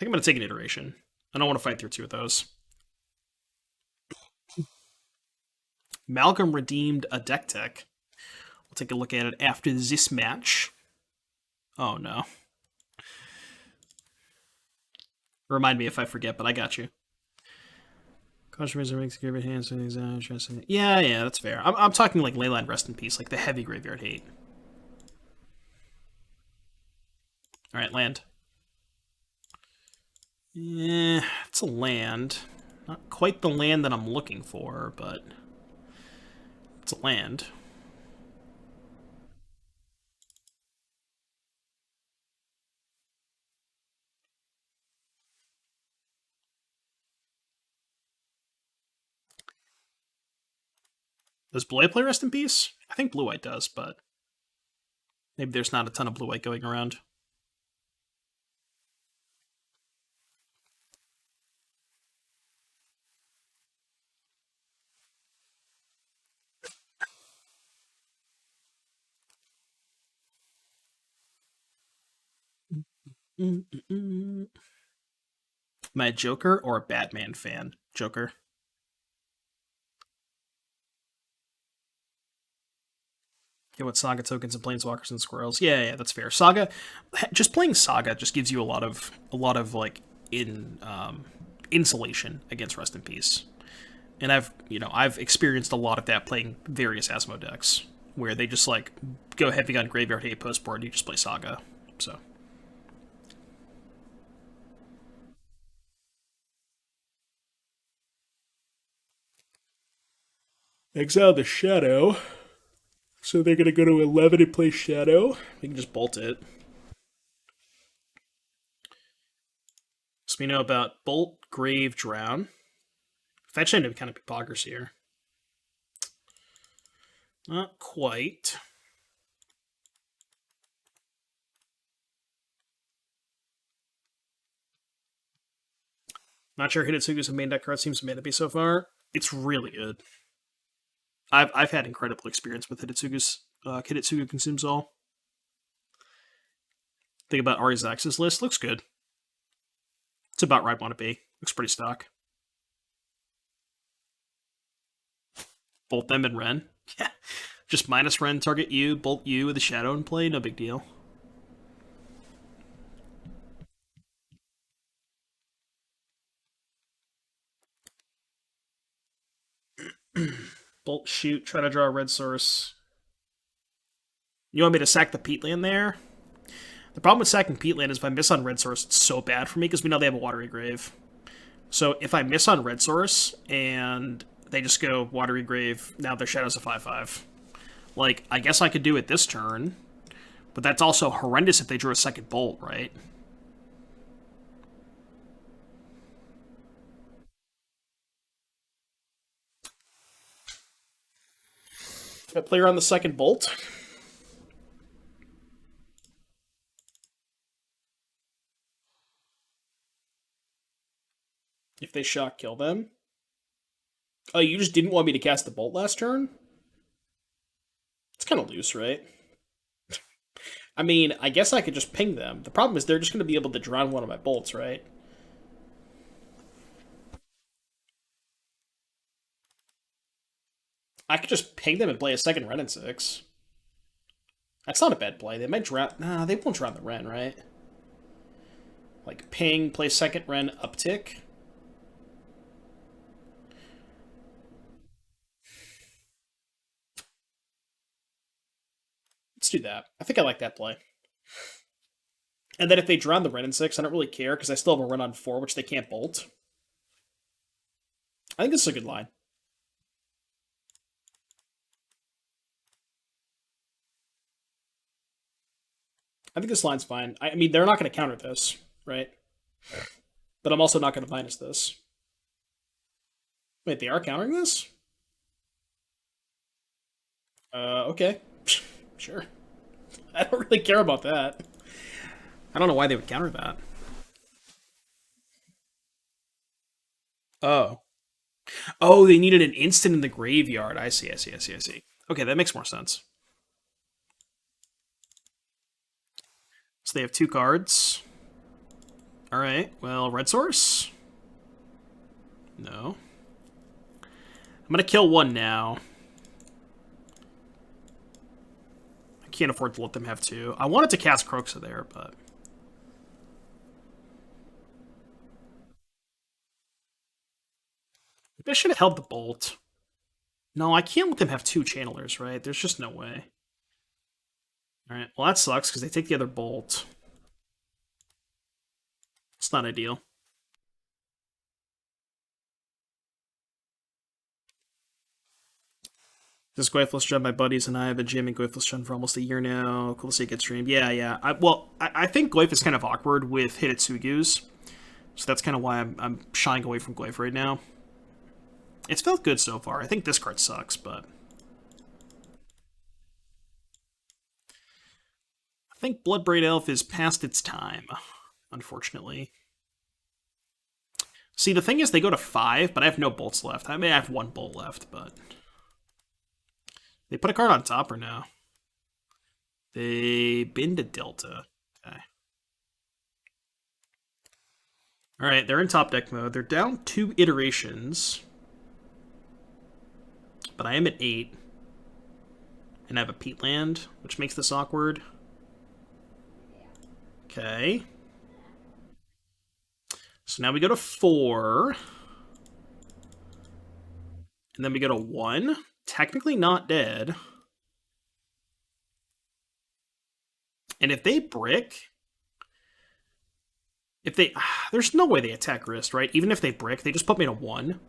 think I'm going to take an iteration. I don't want to fight through two of those. Malcolm redeemed a deck tech. We'll take a look at it after this match. Oh no. Remind me if I forget, but I got you. Caution makes graveyard hands. Yeah, that's fair. I'm talking like Leyline Rest in Peace, like the heavy graveyard hate. Alright, land. Yeah, it's a land. Not quite the land that I'm looking for, but it's a land. Does Blue-White play Rest in Peace? I think Blue-White does, but maybe there's not a ton of Blue-White going around. Am I a Joker or a Batman fan? Joker. Yeah, what Saga tokens and Planeswalkers and Squirrels? Yeah, that's fair. Saga, just playing Saga just gives you a lot of like insulation against Rest in Peace, and I've experienced a lot of that playing various Asmo decks where they just like go heavy on graveyard hate post board and you just play Saga. So. Exile the Shadow. So they're going to go to 11 and play Shadow. We can just bolt it. So we know about Bolt, Grave, Drown. Fetch end kind of be poggers here. Not quite. Not sure Hidetsugu's main deck card seems to be so far. It's really good. I've had incredible experience with Hidetsugu Consumes All. Think about Ari Zax's list. Looks good. It's about where I'd want to be. Looks pretty stock. Bolt them and Wrenn. Yeah. Just minus Wrenn, target you, bolt you with a Shadow and play. No big deal. Bolt, shoot, try to draw a red source. You want me to sack the Peatland there? The problem with sacking Peatland is if I miss on red source, it's so bad for me because we know they have a Watery Grave. So if I miss on red source and they just go Watery Grave, now their Shadow's a 5/5. Like, I guess I could do it this turn, but that's also horrendous if they drew a second Bolt, right? I play around the second Bolt. If they shock kill them. Oh, you just didn't want me to cast the Bolt last turn? It's kind of loose, right? I mean, I guess I could just ping them. The problem is they're just going to be able to drown one of my bolts, right? I could just ping them and play a second Wrenn and Six. That's not a bad play. They might drown. Nah, they won't drown the Wrenn, right? Like, ping, play second Wrenn, uptick. Let's do that. I think I like that play. And then if they drown the Wrenn and Six, I don't really care because I still have a run on 4, which they can't bolt. I think this is a good line. I think this line's fine. I mean, they're not going to counter this, right? But I'm also not going to minus this. Wait, they are countering this? Okay. Sure. I don't really care about that. I don't know why they would counter that. Oh. Oh, they needed an instant in the graveyard. I see. Okay, that makes more sense. So they have 2 cards. Alright, well, red source? No. I'm gonna kill one now. I can't afford to let them have two. I wanted to cast Kroxa there, but... maybe I should have held the bolt. No, I can't let them have two channelers, right? There's just no way. Alright, well that sucks, because they take the other bolt. It's not ideal. This is Gwyfless Jun. My buddies and I have been jamming Gwyfless Jun for almost a year now. Cool to see it get streamed. Yeah. I think Gwyf is kind of awkward with Hidetsugu's. So that's kind of why I'm shying away from Gwyf right now. It's felt good so far. I think this card sucks, but... I think Bloodbraid Elf is past its time, unfortunately. See, the thing is, they go to 5, but I have no bolts left. I mean, I have 1 bolt left, but... they put a card on top or no? They bin to Delta. Okay. Alright, they're in top deck mode. They're down 2 iterations. But I am at 8. And I have a Peatland, which makes this awkward. Okay. So now we go to 4. And then we go to 1. Technically not dead. And if they brick... if they... there's no way they attack Grist, right? Even if they brick, they just put me to 1.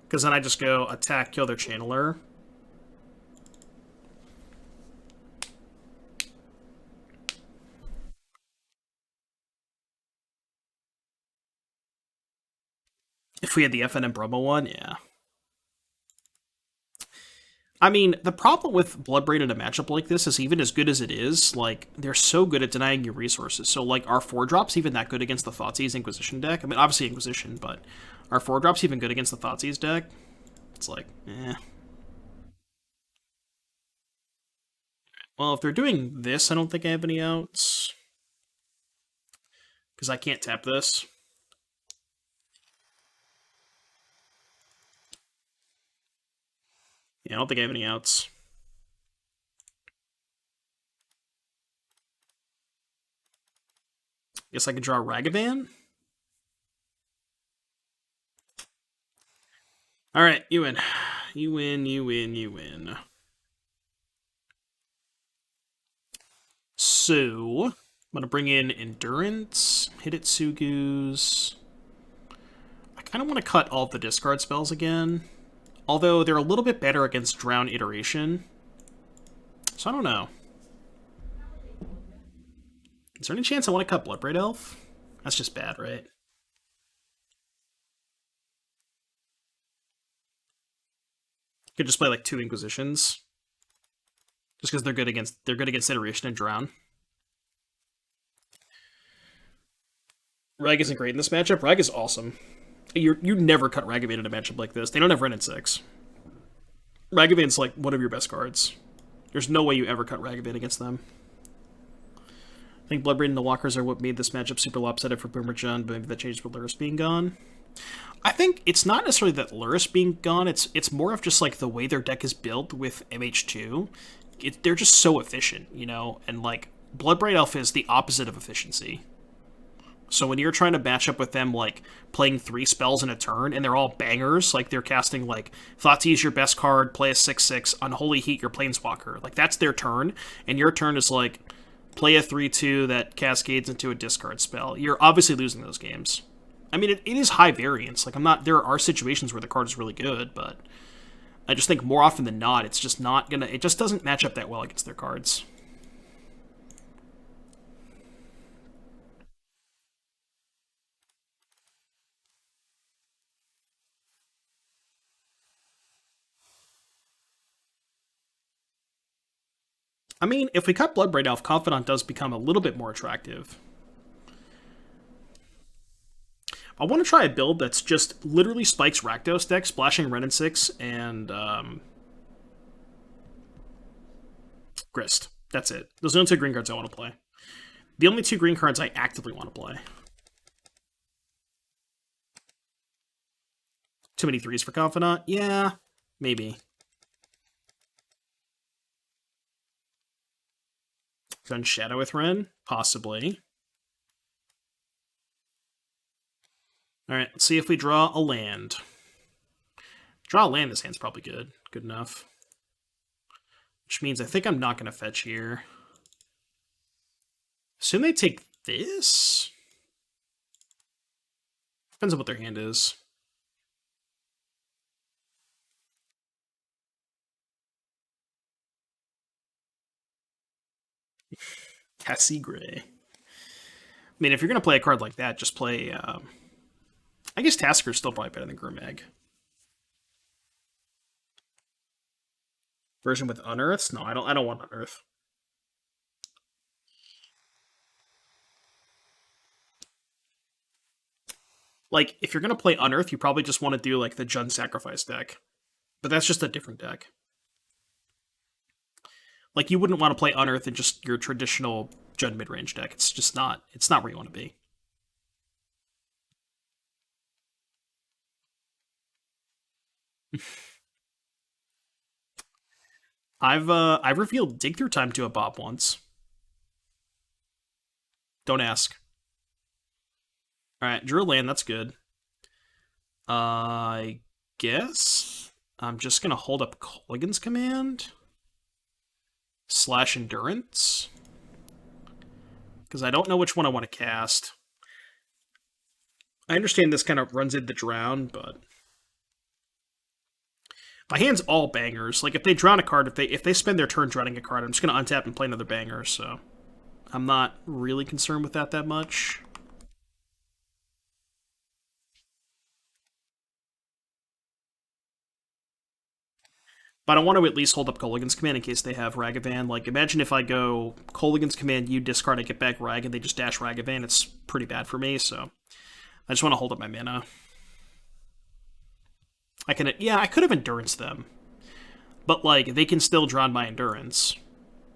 Because then I just go attack, kill their channeler. If we had the FN and Brahma one, yeah. I mean, the problem with Bloodbraid in a matchup like this is even as good as it is, like, they're so good at denying you resources. So, like, our 4-drop's even that good against the Thoughtseize Inquisition deck? I mean, obviously Inquisition, but our 4-drop's even good against the Thoughtseize deck? It's like, eh. Well, if they're doing this, I don't think I have any outs. Because I can't tap this. Yeah, I don't think I have any outs. Guess I could draw Ragavan? Alright, you win. You win, you win, you win. So, I'm going to bring in Endurance, Hidetsugu's. I kind of want to cut all of the discard spells again. Although they're a little bit better against Drown Iteration. So I don't know. Is there any chance I want to cut Bloodbraid Elf? That's just bad, right? Could just play like 2 Inquisitions. Just because they're good against Iteration and Drown. Rag isn't great in this matchup. Rag is awesome. You never cut Ragavan in a matchup like this. They don't have Wrenn and Six. Ragavan's like one of your best cards. There's no way you ever cut Ragavan against them. I think Bloodbraid and the Walkers are what made this matchup super lopsided for Boomer Jun, but maybe that changed with Lurrus being gone. I think it's not necessarily that Lurrus being gone, it's more of just like the way their deck is built with MH2. They're just so efficient, you know? And like, Bloodbraid Elf is the opposite of efficiency. So when you're trying to match up with them, like, playing 3 spells in a turn, and they're all bangers, like, they're casting, like, Thoughtseize your best card, play a 6/6, Unholy Heat your Planeswalker. Like, that's their turn, and your turn is, like, play a 3/2 that cascades into a discard spell. You're obviously losing those games. I mean, it is high variance. Like, there are situations where the card is really good, but I just think more often than not, it's just not gonna... it just doesn't match up that well against their cards. I mean, if we cut Bloodbraid Elf, Confidant does become a little bit more attractive. I want to try a build that's just literally spikes Rakdos deck, splashing Wrenn and Six, and Grist. That's it. Those are the 2 green cards I want to play. The only 2 green cards I actively want to play. Too many 3s for Confidant? Yeah, maybe. Gun Shadow with Wrenn? Possibly. Alright, let's see if we draw a land. Draw a land, this hand's probably good. Good enough. Which means I think I'm not going to fetch here. Assume they take this? Depends on what their hand is. Cassie Gray. I mean, if you're going to play a card like that, just play... I guess Tasker's still probably better than Grimag. Version with Unearths? No, I don't want Unearth. Like, if you're going to play Unearth, you probably just want to do, like, the Jund Sacrifice deck. But that's just a different deck. Like, you wouldn't want to play Unearth in just your traditional Jund mid-range deck. It's just not... It's not where you want to be. I've revealed Dig Through Time to a Bob once. Don't ask. Alright, drew a land, that's good. I guess I'm just gonna hold up Kolaghan's Command / Endurance. Because I don't know which one I want to cast. I understand this kind of runs into Drown, but my hand's all bangers. Like, if they drown a card, if they spend their turn drowning a card, I'm just going to untap and play another banger, so I'm not really concerned with that much. But I want to at least hold up Kolaghan's Command in case they have Ragavan. Like, imagine if I go Kolaghan's Command, you discard, I get back Rag, and they just dash Ragavan. It's pretty bad for me, so I just want to hold up my mana. I could have Endurance them. But, like, they can still drown my Endurance.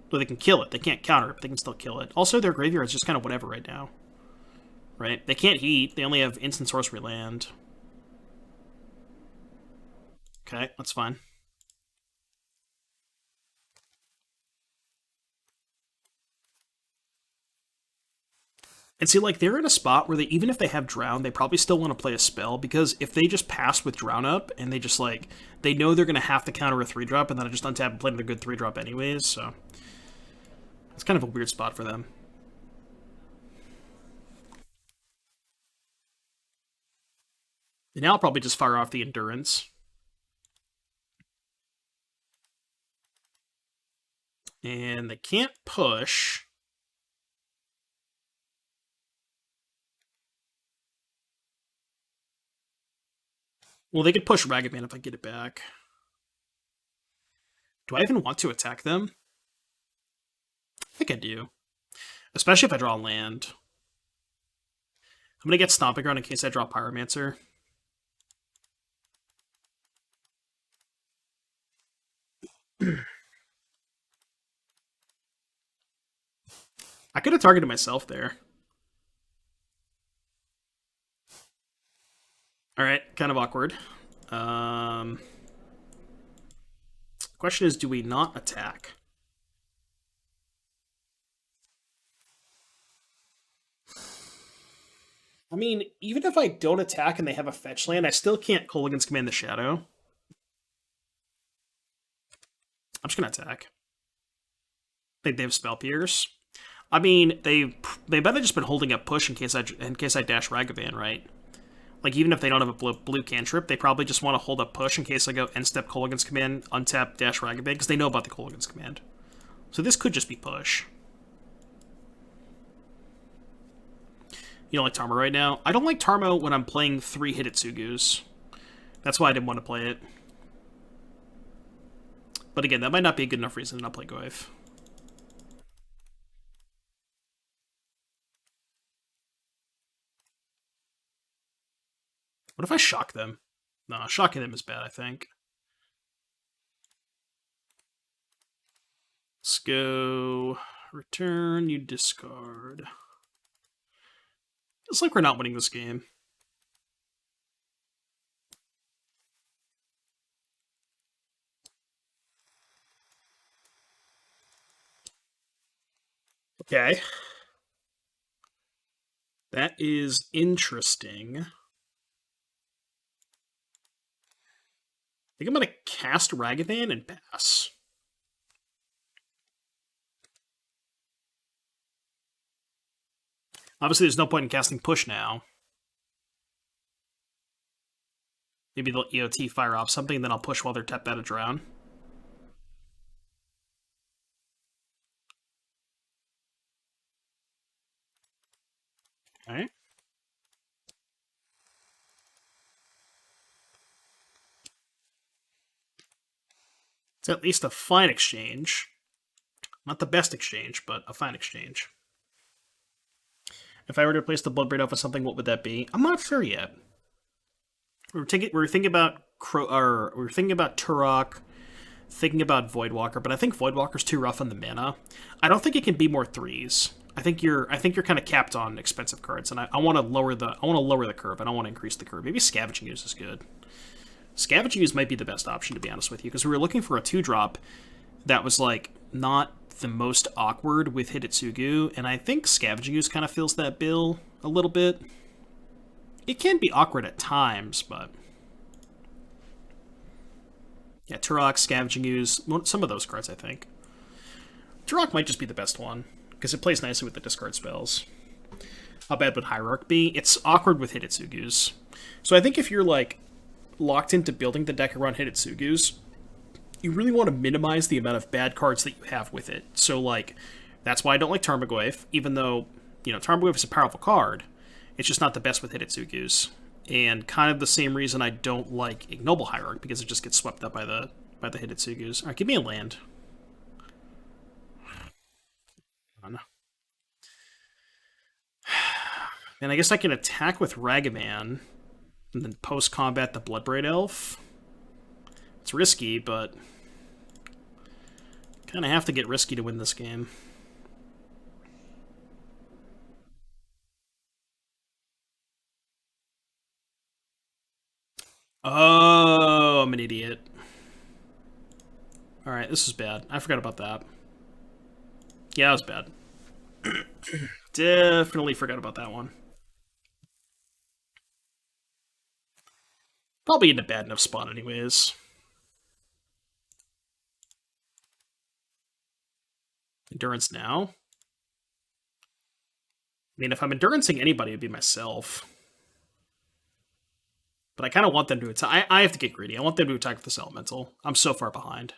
But they can kill it. They can't counter it, but they can still kill it. Also, their graveyard's just kind of whatever right now. Right? They can't heat. They only have instant sorcery land. Okay, that's fine. And see, like, they're in a spot where even if they have Drown, they probably still want to play a spell, because if they just pass with Drown up, and they just, like, they know they're going to have to counter a 3-drop, and then I just untap and play another good 3-drop anyways, so it's kind of a weird spot for them. And now I'll probably just fire off the Endurance. And they can't push. Well, they could push Ragavan if I get it back. Do I even want to attack them? I think I do. Especially if I draw land. I'm going to get Stomping Ground in case I draw Pyromancer. I could have targeted myself there. Alright, kind of awkward. Question is, do we not attack? I mean, even if I don't attack and they have a fetch land, I still can't Kolaghan's Command the Shadow. I'm just gonna attack. They have Spell Pierce. I mean, they better just been holding up push in case I dash Ragavan, right? Like, even if they don't have a blue cantrip, they probably just want to hold up push in case I go end step Kolaghan's Command, untap dash Ragavan, because they know about the Kolaghan's Command. So this could just be push. You don't like Tarmo right now? I don't like Tarmo when I'm playing 3 Hidetsugus. That's why I didn't want to play it. But again, that might not be a good enough reason to not play Goyf. What if I shock them? No, shocking them is bad, I think. Let's go Return, you discard. It's like we're not winning this game. Okay. That is interesting. I think I'm going to cast Ragavan and pass. Obviously, there's no point in casting Push now. Maybe they'll EOT fire off something, and then I'll push while they're tapped out of Drown. Okay. It's at least a fine exchange. Not the best exchange, but a fine exchange. If I were to replace the Bloodbraid Elf with something, what would that be? I'm not sure yet. We were thinking about Turok, thinking about Voidwalker, but I think Voidwalker's too rough on the mana. I don't think it can be more 3s. I think you're kind of capped on expensive cards, and I want to lower the curve. I don't want to increase the curve. Maybe Scavenging Ooze is good. Scavenging Ooze might be the best option, to be honest with you, because we were looking for a 2-drop that was like not the most awkward with Hidetsugu, and I think Scavenging Ooze kind of fills that bill a little bit. It can be awkward at times, but yeah, Turok, Scavenging Ooze, some of those cards, I think. Turok might just be the best one, because it plays nicely with the discard spells. How bad would Hierarch be? It's awkward with Hidetsugus. So I think if you're, like, locked into building the deck around Hidetsugus, you really want to minimize the amount of bad cards that you have with it. So, like, that's why I don't like Tarmogoyf, even though, you know, Tarmogoyf is a powerful card. It's just not the best with Hidetsugus. And kind of the same reason I don't like Ignoble Hierarch, because it just gets swept up by the Hidetsugus. Alright, give me a land. And I guess I can attack with Ragavan, and then post-combat the Bloodbraid Elf. It's risky, but kind of have to get risky to win this game. Oh, I'm an idiot. Alright, this is bad. I forgot about that. Yeah, that was bad. Definitely forgot about that one. Probably in a bad enough spot anyways. Endurance now. I mean, if I'm endurancing anybody, it'd be myself. But I kind of want them to attack. I have to get greedy. I want them to attack with this elemental. I'm so far behind.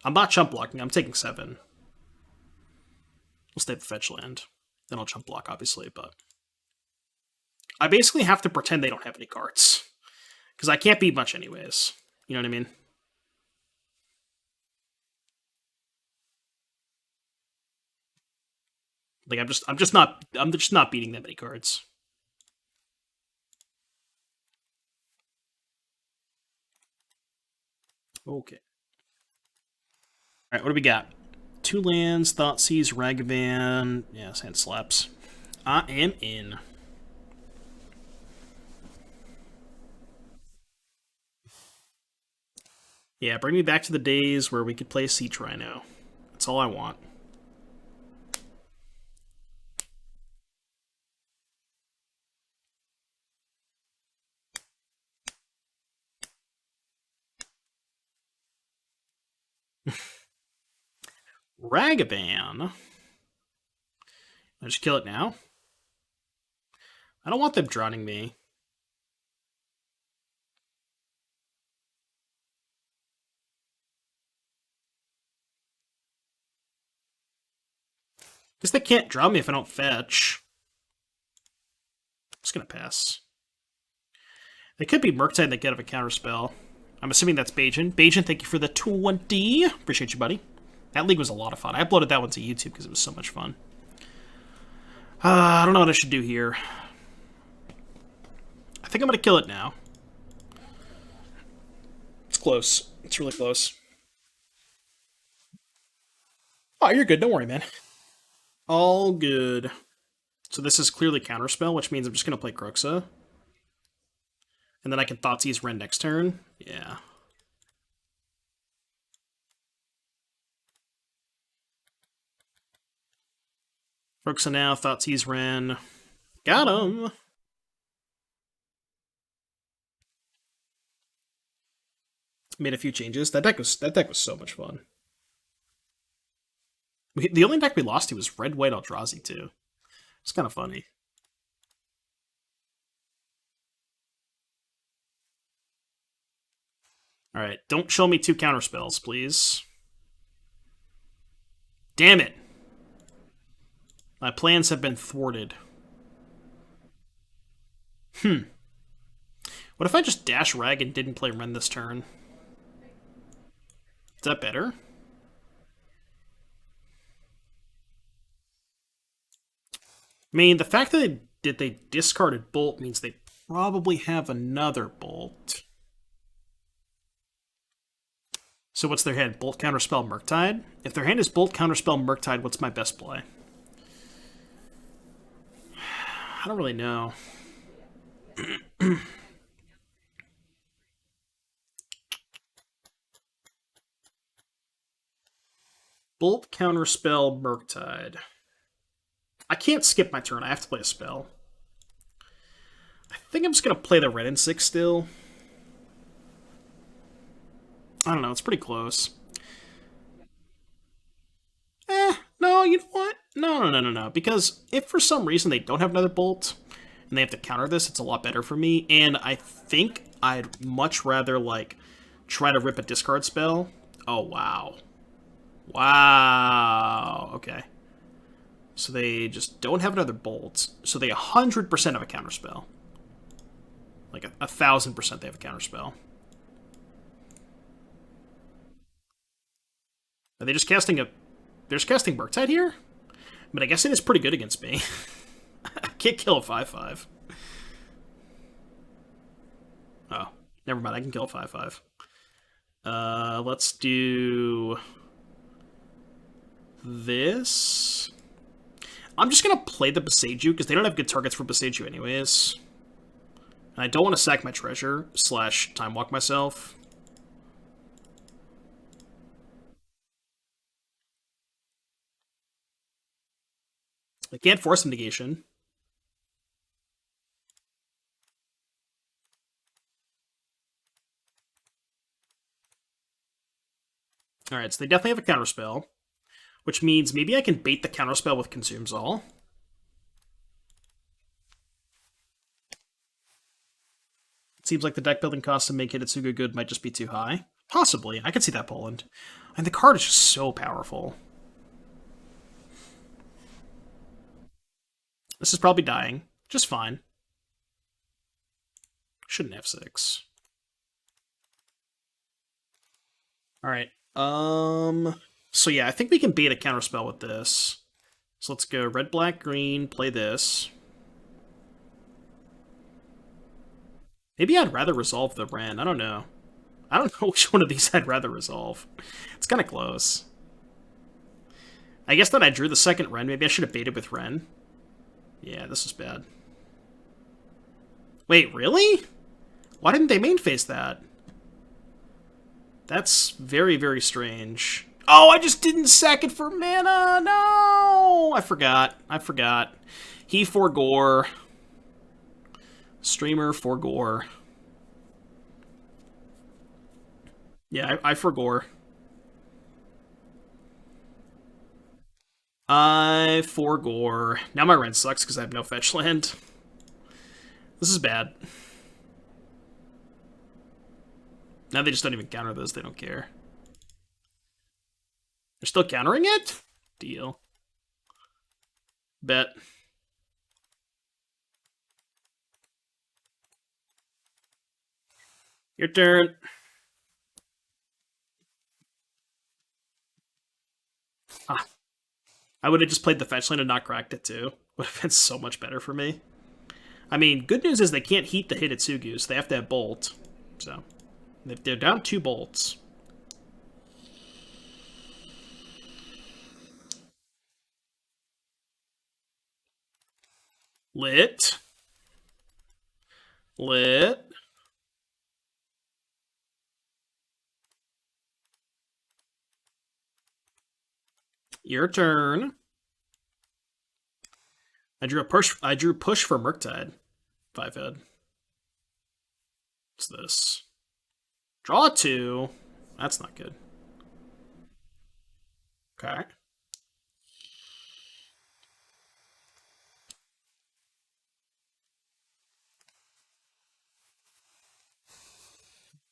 I'm not chump blocking. I'm taking 7. We'll stay with fetch land. Then I'll chump block, obviously, but I basically have to pretend they don't have any cards. Because I can't beat much anyways. You know what I mean? Like I'm just not beating that many cards. Okay. Alright, what do we got? 2 lands, Thoughtseize, Ragavan. Yeah, hand slaps. I am in. Yeah, bring me back to the days where we could play Siege Rhino. That's all I want. Ragavan. I just kill it now? I don't want them drowning me. Guess they can't drown me if I don't fetch. I'm just gonna pass. They could be Murktide that get up a counterspell. I'm assuming that's Bajan. Bajan, thank you for the 20. Appreciate you, buddy. That league was a lot of fun. I uploaded that one to YouTube because it was so much fun. I don't know what I should do here. I think I'm going to kill it now. It's close. It's really close. Oh, you're good. Don't worry, man. All good. So this is clearly Counterspell, which means I'm just going to play Kroxa. And then I can Thoughtseize Wrenn next turn. Yeah. Kroxa now, Thoughtseize Wrenn. Got him! Made a few changes. That deck was so much fun. The only deck we lost to was Red White Eldrazi too. It's kind of funny. All right, don't show me 2 counter spells, please. Damn it! My plans have been thwarted. What if I just dash Rag and didn't play Wrenn this turn? Is that better? I mean, the fact that they discarded Bolt means they probably have another Bolt. So what's their hand? Bolt, Counterspell, Murktide? If their hand is Bolt, Counterspell, Murktide, what's my best play? I don't really know. Bolt, Counterspell, Murktide. I can't skip my turn. I have to play a spell. I think I'm just going to play the Wrenn and Six still. I don't know. It's pretty close. No, you know what? No. Because if for some reason they don't have another Bolt and they have to counter this, it's a lot better for me. And I think I'd much rather, like, try to rip a discard spell. Oh, wow. Wow. Okay. So they just don't have another Bolt. So they 100% have a counterspell. Like 1,000% they have a counterspell. Are they just casting a... They're just casting Murktide here? But I guess it is pretty good against me. I can't kill a 5/5. Oh, never mind. I can kill a 5/5. Let's do... this. I'm just going to play the Boseiju, because they don't have good targets for Boseiju anyways. And I don't want to sack my treasure, / time walk myself. I can't force him negation. Alright, so they definitely have a counterspell. Which means maybe I can bait the counterspell with Consumes All. It seems like the deck building cost to make Hidetsugu good might just be too high. Possibly. I could see that, Poland. And the card is just so powerful. This is probably dying. Just fine. Shouldn't have 6. Alright. So yeah, I think we can bait a counterspell with this. So let's go red, black, green, play this. Maybe I'd rather resolve the Wrenn. I don't know. I don't know which one of these I'd rather resolve. It's kind of close. I guess that I drew the second Wrenn. Maybe I should have baited with Wrenn. Yeah, this is bad. Wait, really? Why didn't they main face that? That's very, very strange. Oh, I just didn't sack it for mana! No! I forgot. He forgore. Streamer forgore. Yeah, I forgore. I forgore. Now my Wrenn sucks because I have no fetch land. This is bad. Now they just don't even counter this. They don't care. They're still countering it? Deal. Bet. Your turn. Ah. I would have just played the fetch land and not cracked it too. Would have been so much better for me. I mean, good news is they can't heat the Hidetsugu, so they have to have Bolt. So, they're down 2 Bolts. Lit. Lit. Your turn. I drew push for Murktide. 5-head. What's this? Draw 2. That's not good. Okay.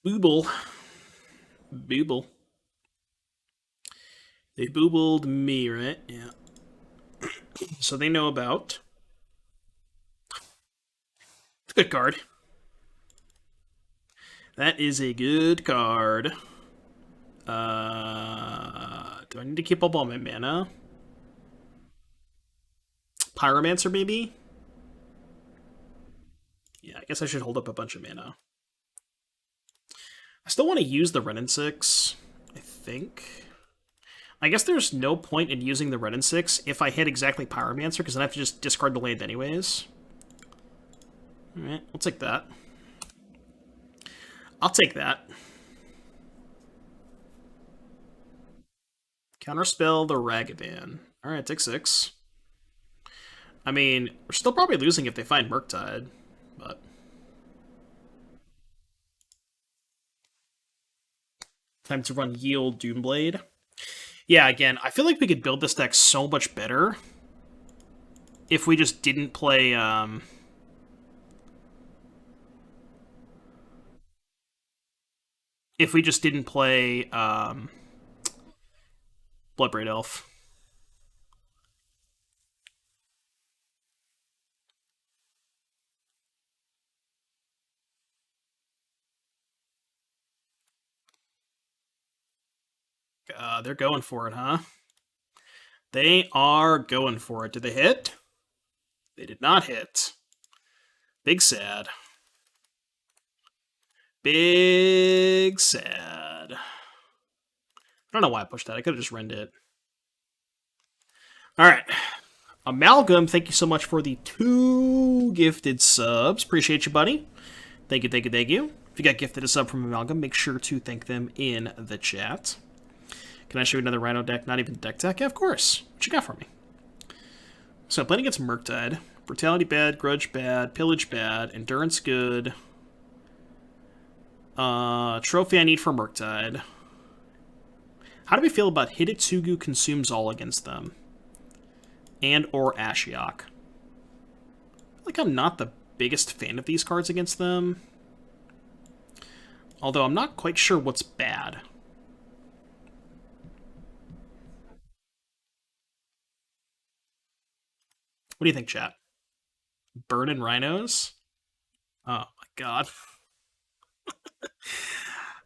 Booble. Booble. They boobled me, right? Yeah. So they know about. It's a good card. That is a good card. Do I need to keep up all my mana? Pyromancer, maybe? Yeah, I guess I should hold up a bunch of mana. I still want to use the Wrenn and Six, I think. I guess there's no point in using the Wrenn and Six if I hit exactly Pyromancer, because then I have to just discard the land anyways. Alright, I'll take that. I'll take that. Counterspell the Ragavan. Alright, take 6. I mean, we're still probably losing if they find Murktide, but... Time to run Yield Doomblade. Yeah, again, I feel like we could build this deck so much better if we just didn't play, Bloodbraid Elf. They're going for it, huh? They are going for it. Did they hit? They did not hit. Big sad. Big sad. I don't know why I pushed that. I could have just rend it. Alright. Amalgam, thank you so much for the 2 gifted subs. Appreciate you, buddy. Thank you, thank you, thank you. If you got gifted a sub from Amalgam, make sure to thank them in the chat. Can I show you another Rhino deck? Not even deck tech? Yeah, of course. What you got for me? So, playing against Murktide. Brutality bad, Grudge bad, Pillage bad, Endurance good. Trophy I need for Murktide. How do we feel about Hidetsugu Consumes All against them? And or Ashiok. Like, I'm not the biggest fan of these cards against them. Although I'm not quite sure what's bad. What do you think, chat? Burning Rhinos? Oh my god.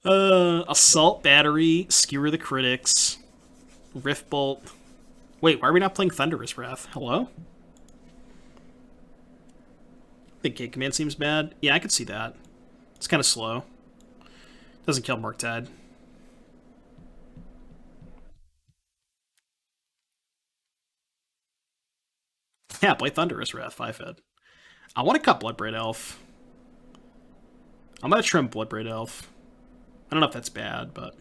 Assault Battery, Skewer the Critics, Rift Bolt. Wait, why are we not playing Thunderous Wrath? Hello? I think Gate Command seems bad. Yeah, I could see that. It's kind of slow. Doesn't kill Murktide. Yeah, play Thunderous Wrath, 5-head. I want to cut Bloodbraid Elf. I'm going to trim Bloodbraid Elf. I don't know if that's bad, but...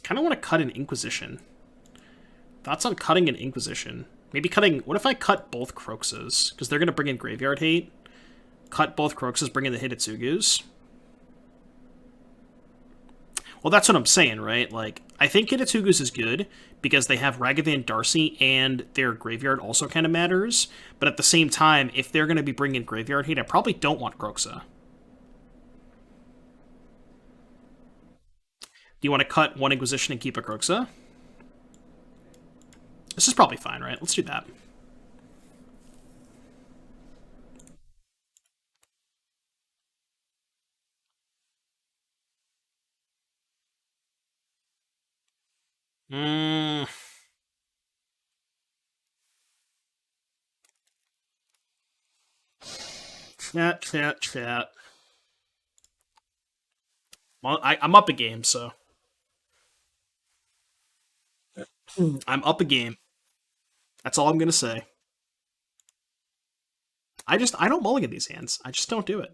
kind of want to cut an Inquisition. Thoughts on cutting an Inquisition? Maybe cutting... what if I cut both Kroxas? Because they're going to bring in Graveyard Hate. Cut both Kroxas, bring in the Hidetsugus. Well, that's what I'm saying, right? Like, I think Hidetsugus is good because they have Ragavan Darcy and their Graveyard also kind of matters. But at the same time, if they're going to be bringing Graveyard Hate, I probably don't want Kroxa. Do you want to cut one Inquisition and keep a Kroxa? This is probably fine, right? Let's do that. Chat. Well, I'm up a game, so... I'm up a game. That's all I'm going to say. I don't mulligan these hands. I just don't do it.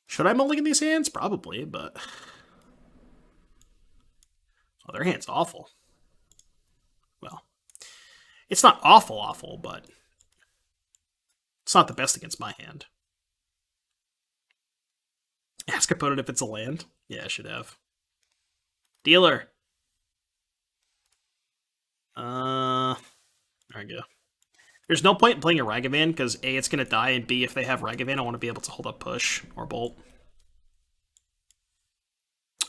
Should I mulligan these hands? Probably, but... Oh, their hand's awful. Well, it's not awful, but... It's not the best against my hand. Ask opponent if it's a land? Yeah, I should have. Dealer! There we go. There's no point in playing a Ragavan, because A, it's going to die, and B, if they have Ragavan, I want to be able to hold up push or bolt.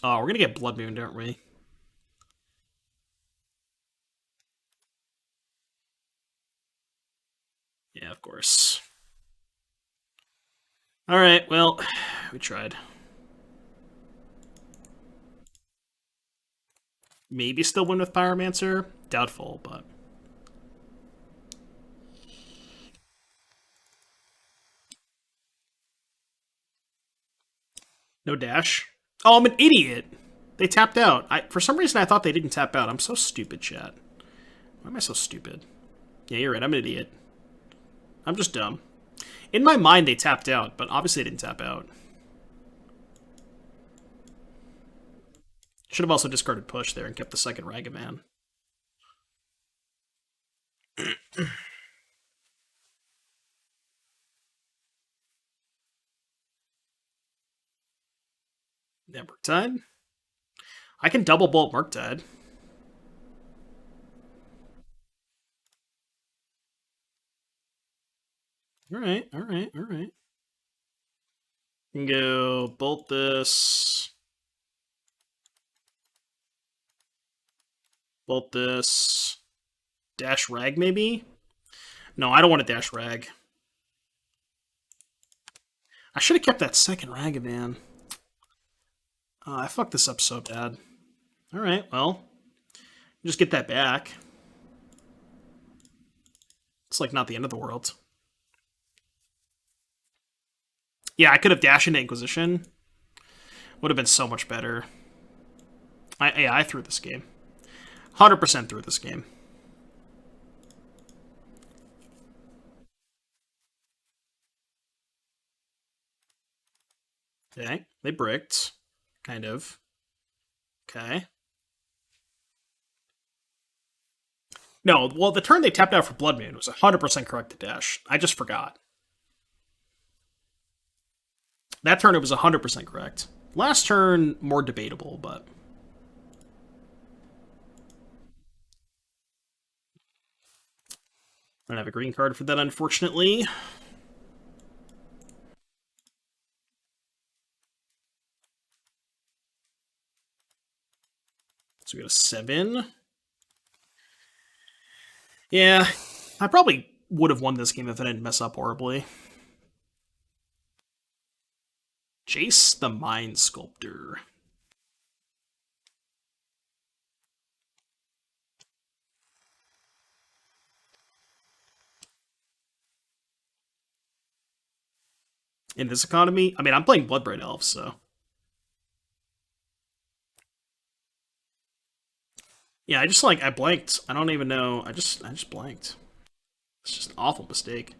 Oh, we're going to get Blood Moon, aren't we? Yeah, of course. Alright, well, we tried. Maybe still win with Pyromancer? Doubtful, but... No dash. Oh, I'm an idiot! They tapped out. For some reason, I thought they didn't tap out. I'm so stupid, chat. Why am I so stupid? Yeah, you're right. I'm an idiot. I'm just dumb. In my mind, they tapped out, but obviously they didn't tap out. Should have also discarded push there and kept the second Ragavan. Yeah, Murktide. I can double bolt Murktide. Alright. Can go bolt this. Bolt this. Dash Rag, maybe? No, I don't want to dash Rag. I should have kept that second Ragavan. I fucked this up so bad. Alright, well. Just get that back. It's like not the end of the world. Yeah, I could have dashed into Inquisition. Would have been so much better. I threw this game. 100% threw this game. Okay, they bricked. Kind of. Okay. No, well, the turn they tapped out for Blood Moon was 100% correct to dash. I just forgot. That turn it was 100% correct. Last turn, more debatable, but... I don't have a green card for that, unfortunately. So we got a 7. Yeah, I probably would have won this game if I didn't mess up horribly. Jace the Mind Sculptor. In this economy, I mean, I'm playing Bloodbraid Elves, so... Yeah, I blanked. I don't even know. I just blanked. It's just an awful mistake.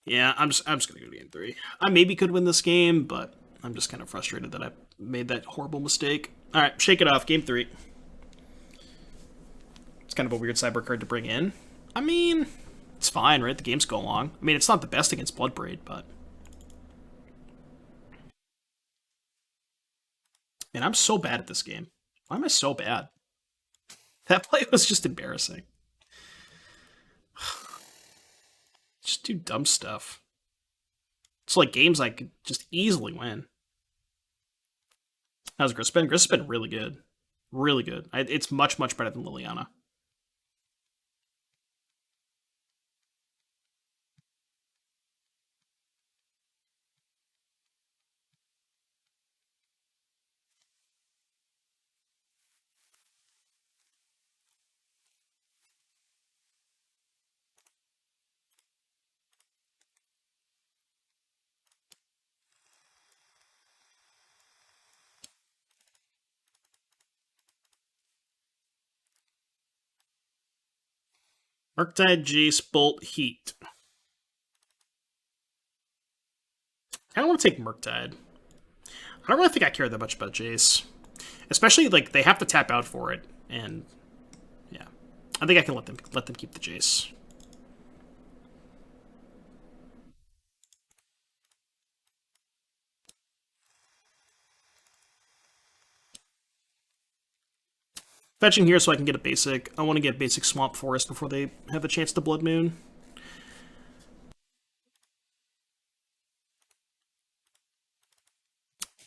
Yeah, I'm just gonna go to game 3. I maybe could win this game, but I'm just kind of frustrated that I made that horrible mistake. All right, shake it off. Game 3. It's kind of a weird cyber card to bring in. I mean, it's fine, right? The games go along. I mean, it's not the best against Bloodbraid, but... Man, I'm so bad at this game. Why am I so bad? That play was just embarrassing. Just do dumb stuff. It's like games I could just easily win. How's Grist been? Grist has been really good. Really good. It's much, much better than Liliana. Murktide, Jace, Bolt, Heat. I don't want to take Murktide. I don't really think I care that much about Jace. Especially, like, they have to tap out for it, and yeah. I think I can let them keep the Jace. Fetching here so I can get a basic. I want to get basic Swamp Forest before they have a chance to Blood Moon.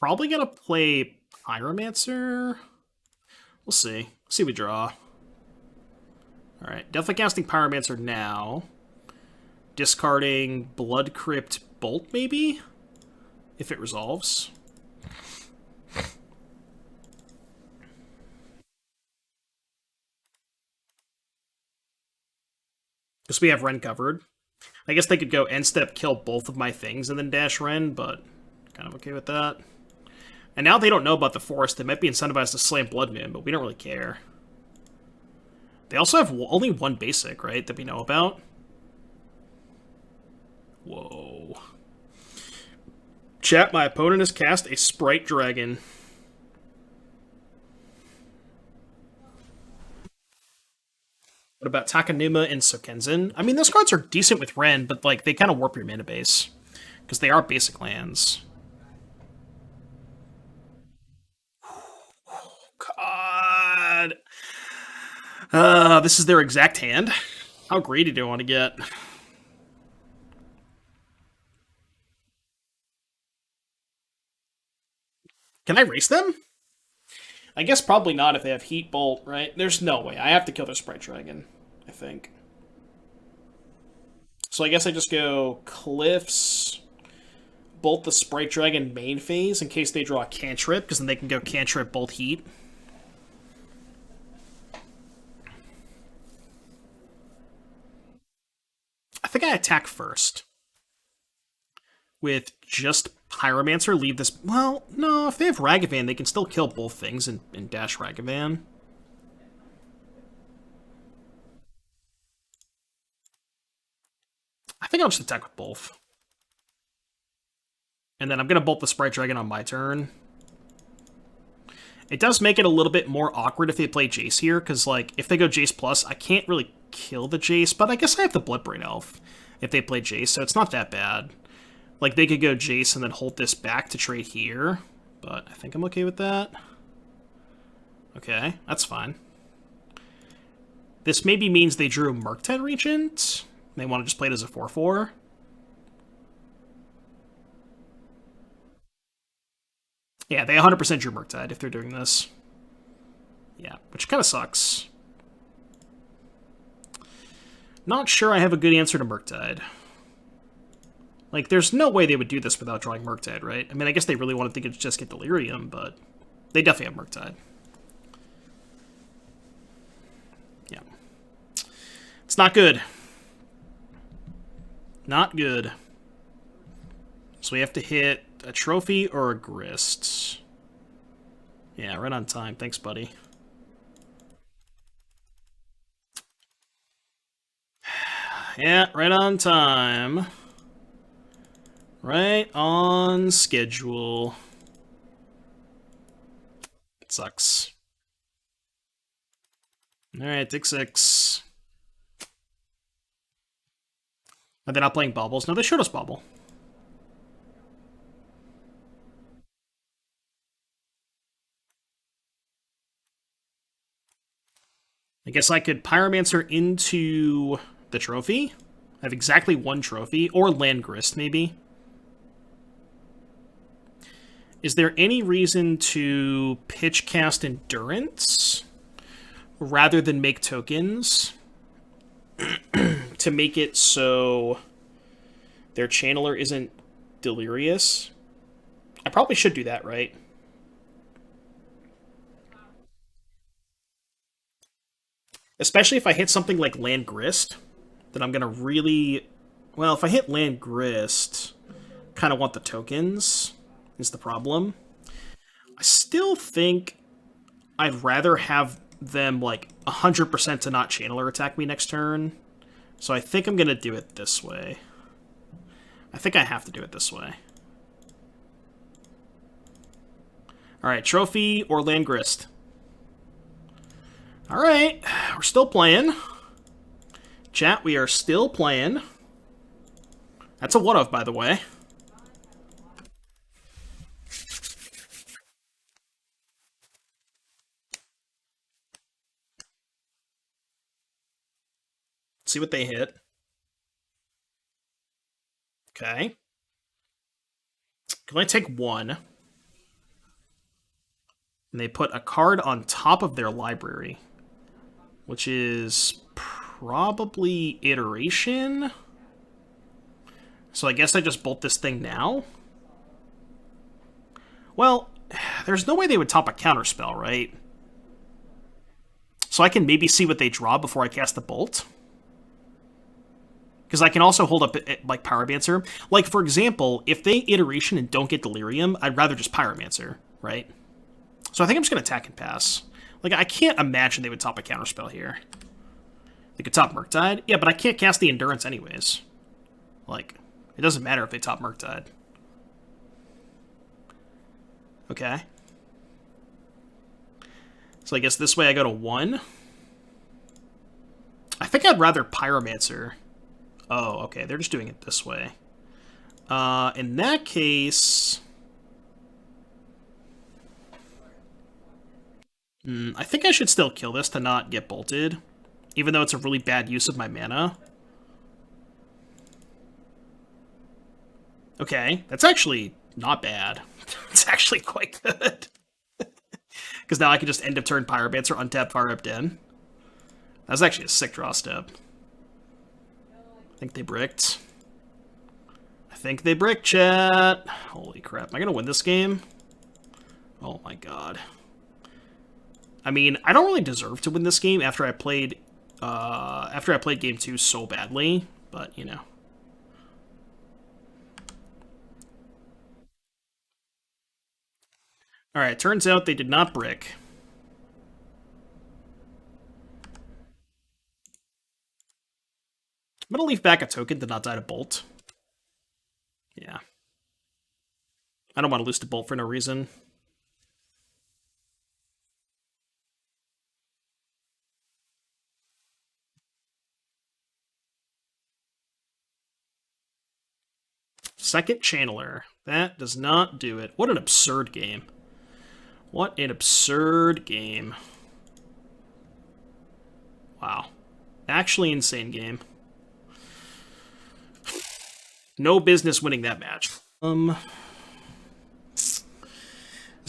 Probably gonna play Pyromancer. We'll see. See what we draw. Alright, definitely casting Pyromancer now. Discarding Blood Crypt Bolt, maybe? If it resolves. Because we have Wrenn covered. I guess they could go end step, kill both of my things, and then dash Wrenn, but kind of okay with that. And now they don't know about the forest. They might be incentivized to slam Blood Moon, but we don't really care. They also have only one basic, right, that we know about? Whoa. Chat, my opponent has cast a Sprite Dragon. What about Takanuma and Sokenzen? I mean, those cards are decent with Wrenn, but like they kind of warp your mana base. Because they are basic lands. God. This is their exact hand. How greedy do I want to get? Can I race them? I guess probably not if they have Heat Bolt, right? There's no way. I have to kill their Sprite Dragon, I think. So I guess I just go Cliffs, Bolt the Sprite Dragon main phase in case they draw a cantrip, because then they can go cantrip, Bolt Heat. I think I attack first. With just Pyromancer, leave this... Well, no, if they have Ragavan, they can still kill both things and dash Ragavan. I think I'll just attack with both. And then I'm going to bolt the Sprite Dragon on my turn. It does make it a little bit more awkward if they play Jace here, because, like, if they go Jace Plus, I can't really kill the Jace, but I guess I have the Bloodbraid Elf if they play Jace, so it's not that bad. Like, they could go Jace and then hold this back to trade here, but I think I'm okay with that. Okay, that's fine. This maybe means they drew Murktide Regent. They want to just play it as a 4/4. Yeah, they 100% drew Murktide if they're doing this. Yeah, which kind of sucks. Not sure I have a good answer to Murktide. Like, there's no way they would do this without drawing Murktide, right? I mean, I guess they really wanted to just get Delirium, but they definitely have Murktide. Yeah. It's not good. Not good. So we have to hit a trophy or a grist. Yeah, right on time. Thanks, buddy. Yeah, right on time. Right on schedule. It sucks. Alright, take 6. Are they not playing Baubles? No, they showed us Bauble. I guess I could Pyromancer into the trophy. I have exactly one trophy, or land Grist, maybe. Is there any reason to pitch cast Endurance rather than make tokens to make it so their channeler isn't delirious? I probably should do that, right? Especially if I hit something like land Grist, then I'm going to really... Well, if I hit land Grist, kind of want the tokens, is the problem. I still think I'd rather have them, like, 100% to not channeler attack me next turn, So I think I'm going to do it this way. I think I have to do it this way. Alright, trophy or land grist. Alright, we're still playing. Chat, we are still playing. That's a one-of, by the way. See what they hit. Okay. Can I take one? And they put a card on top of their library, which is probably iteration. So I guess I just bolt this thing now? Well, there's no way they would top a counterspell, right? So I can maybe see what they draw before I cast the bolt. Because I can also hold up, like, Pyromancer. Like, for example, if they iteration and don't get Delirium, I'd rather just Pyromancer, right? So I think I'm just going to attack and pass. Like, I can't imagine they would top a counterspell here. They could top Murktide? Yeah, but I can't cast the Endurance anyways. Like, it doesn't matter if they top Murktide. Okay. So I guess this way I go to 1. I think I'd rather Pyromancer. Oh, okay, they're just doing it this way. In that case... I think I should still kill this to not get bolted, even though it's a really bad use of my mana. Okay, that's actually not bad. It's actually quite good. Because now I can just end of turn Pyromancer, untap Fire Up Den. That's actually a sick draw step. I think they bricked. I think they bricked, chat. Holy crap. Am I going to win this game? Oh my god. I mean, I don't really deserve to win this game after I played game 2 so badly, but, you know. Alright, turns out they did not brick. I'm gonna leave back a token to not die to Bolt. Yeah. I don't want to lose to Bolt for no reason. Second Channeler. That does not do it. What an absurd game. What an absurd game. Wow. Actually insane game. No business winning that match. This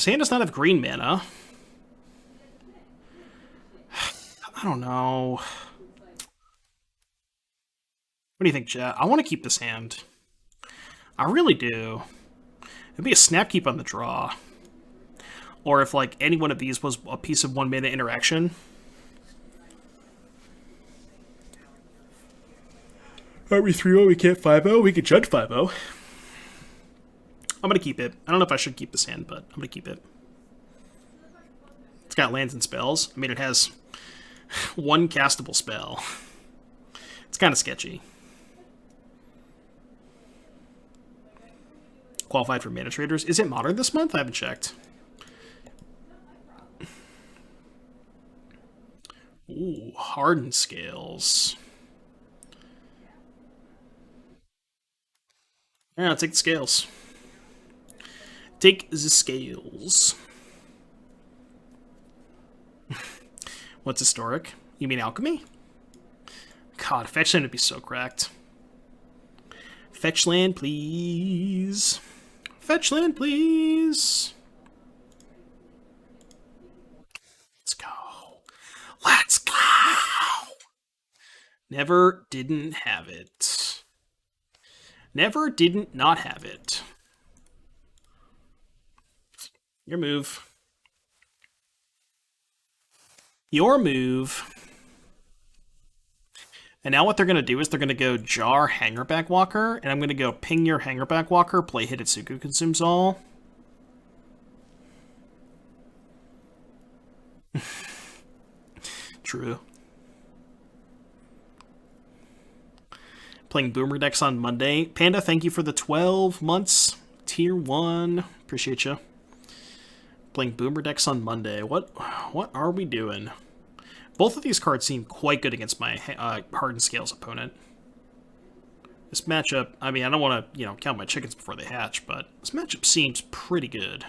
hand does not have green mana. I don't know. What do you think, chat? I want to keep this hand. I really do. It'd be a Snapkeep on the draw. Or if, like, any one of these was a piece of 1 mana interaction. Are we 3-0? We can't 5-0? We could judge 5-0. I'm going to keep it. I don't know if I should keep this hand, but I'm going to keep it. It's got lands and spells. I mean, it has 1 castable spell. It's kind of sketchy. Qualified for Mana Traders. Is it modern this month? I haven't checked. Ooh, Hardened Scales. Yeah, I'll take the scales. Take the scales. What's historic? You mean alchemy? God, fetch land would be so cracked. Fetch land, please. Fetch land, please. Let's go. Let's go. Never didn't have it. Never didn't not have it. Your move. Your move. And now what they're going to do is they're going to go Jar Hangerback Walker, and I'm going to go ping your Hangerback Walker, play Hidetsugu Consumes All. True. Playing Boomer decks on Monday. Panda, thank you for the 12 months. Tier 1. Appreciate you. Playing Boomer decks on Monday. What are we doing? Both of these cards seem quite good against my Hardened Scales opponent. This matchup, I mean, I don't want to, count my chickens before they hatch, but this matchup seems pretty good.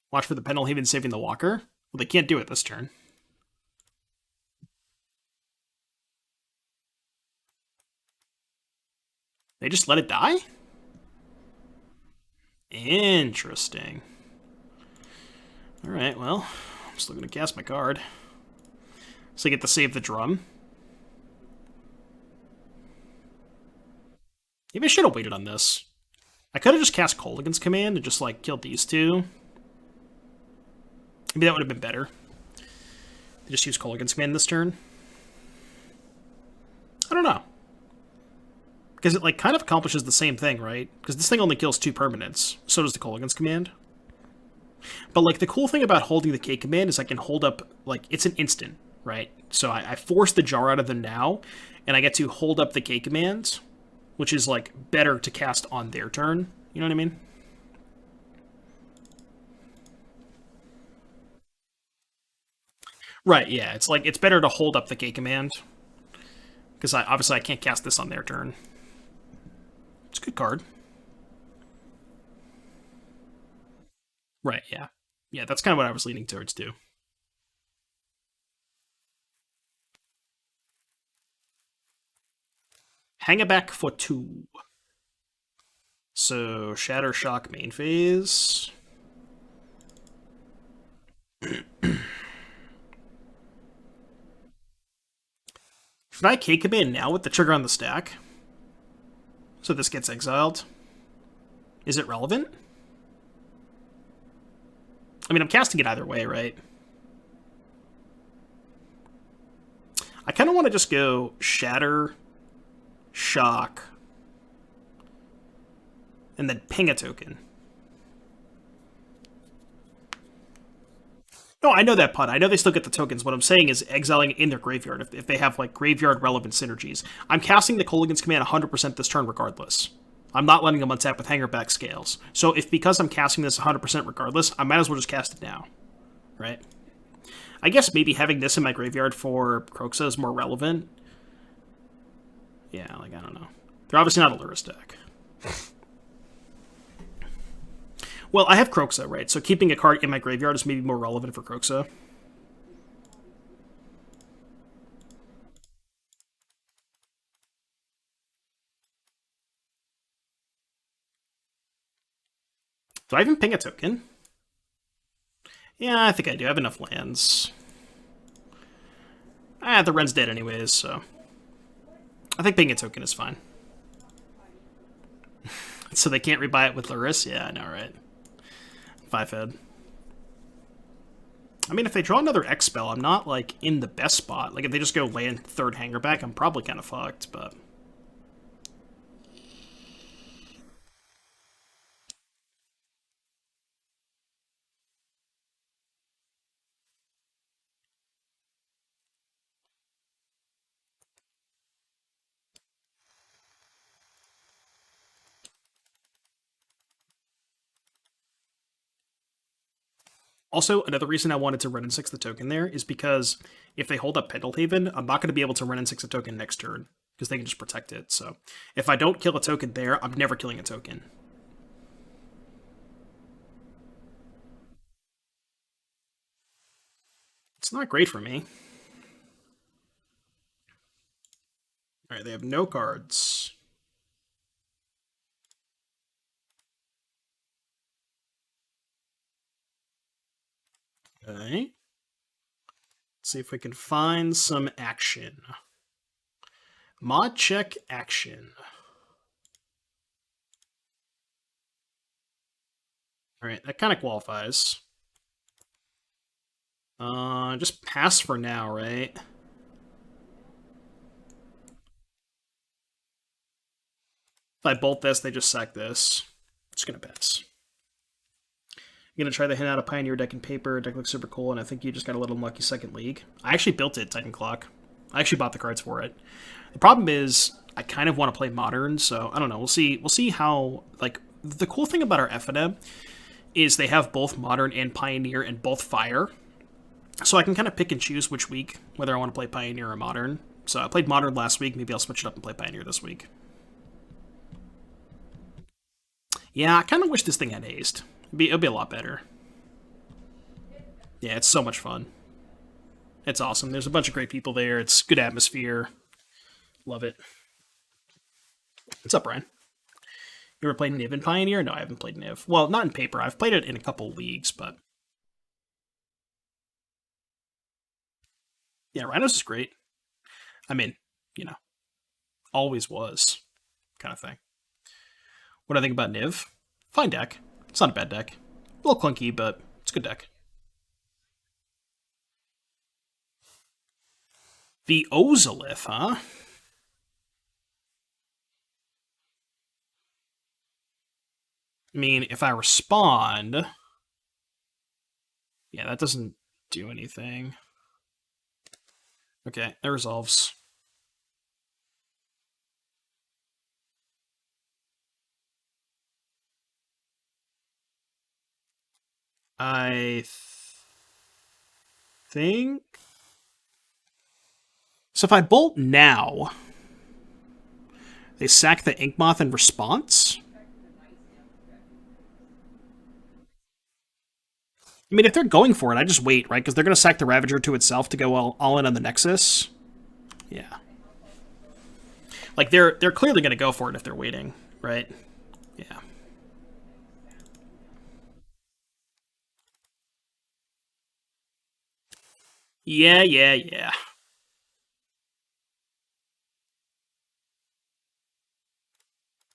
Watch for the Pendelhaven saving the Walker. Well, they can't do it this turn. They just let it die? Interesting. Alright, well, I'm still going to cast my card. So I get to save the drum. Maybe I should have waited on this. I could have just cast Kolaghan's Command and just, killed these two. Maybe that would have been better. I just use Kolaghan's Command this turn. I don't know. Because it, kind of accomplishes the same thing, right? Because this thing only kills 2 permanents. So does the Kolaghan's Command. But, the cool thing about holding the K command is I can hold up, it's an instant, right? So I force the jar out of them now, and I get to hold up the K command, which is, better to cast on their turn. You know what I mean? Right, yeah. It's better to hold up the K command. Because obviously I can't cast this on their turn. It's a good card. Right, yeah. Yeah, that's kind of what I was leaning towards, too. Hang it back for 2. So, Shatter Shock main phase. Should I K command now with the trigger on the stack? So this gets exiled? Is it relevant? I mean, I'm casting it either way, right? I kind of want to just go Shatter, Shock, and then ping a token. No, I know that putt. I know they still get the tokens. What I'm saying is exiling in their graveyard if they have graveyard relevant synergies. I'm casting the Kolaghan's Command 100% this turn regardless. I'm not letting them untap with Hangerback Scales. So because I'm casting this 100% regardless, I might as well just cast it now, right? I guess maybe having this in my graveyard for Kroxa is more relevant. Yeah, I don't know. They're obviously not a Lurrus deck. Well, I have Kroxa, right? So keeping a card in my graveyard is maybe more relevant for Kroxa. Do I even ping a token? Yeah, I think I do. I have enough lands. The Wren's dead anyways, so... I think pinging a token is fine. So they can't rebuy it with Lurrus? Yeah, I know, right? 5-head. I mean, if they draw another X spell, I'm not, in the best spot. If they just go land 3rd Hangerback, I'm probably kind of fucked, but... Also, another reason I wanted to Wrenn and Six the token there is because if they hold up Pendelhaven, I'm not going to be able to Wrenn and Six a token next turn, because they can just protect it. So if I don't kill a token there, I'm never killing a token. It's not great for me. Alright, they have no cards. Okay. Let's see if we can find some action. Mod check action. Alright, that kind of qualifies. Just pass for now, right? If I bolt this, they just sack this. Just gonna pass. I'm going to try the hand out a Pioneer deck in paper. Deck looks super cool, and I think you just got a little unlucky second league. I actually built it, Titan Clock. I actually bought the cards for it. The problem is, I kind of want to play Modern, so I don't know. We'll see. We'll see how, like, the cool thing about our FNM is they have both Modern and Pioneer and both Fire. So I can kind of pick and choose which week, whether I want to play Pioneer or Modern. So I played Modern last week. Maybe I'll switch it up and play Pioneer this week. Yeah, I kind of wish this thing had haste. It'll be a lot better. Yeah, it's so much fun. It's awesome. There's a bunch of great people there. It's good atmosphere. Love it. What's up, Brian? You ever played Niv in Pioneer? No, I haven't played Niv. Well, not in paper. I've played it in a couple leagues, but... yeah, Rhinos is great. I mean, you know, always was kind of thing. What do I think about Niv? Fine deck. It's not a bad deck. A little clunky, but it's a good deck. The Ozolith, huh? I mean, if I respond... yeah, that doesn't do anything. Okay, that resolves. I think... so if I bolt now, they sack the Inkmoth in response? I mean, if they're going for it, I just wait, right? Because they're going to sack the Ravager to itself to go all in on the Nexus. Yeah. Like, they're clearly going to go for it if they're waiting, right? Yeah. Yeah.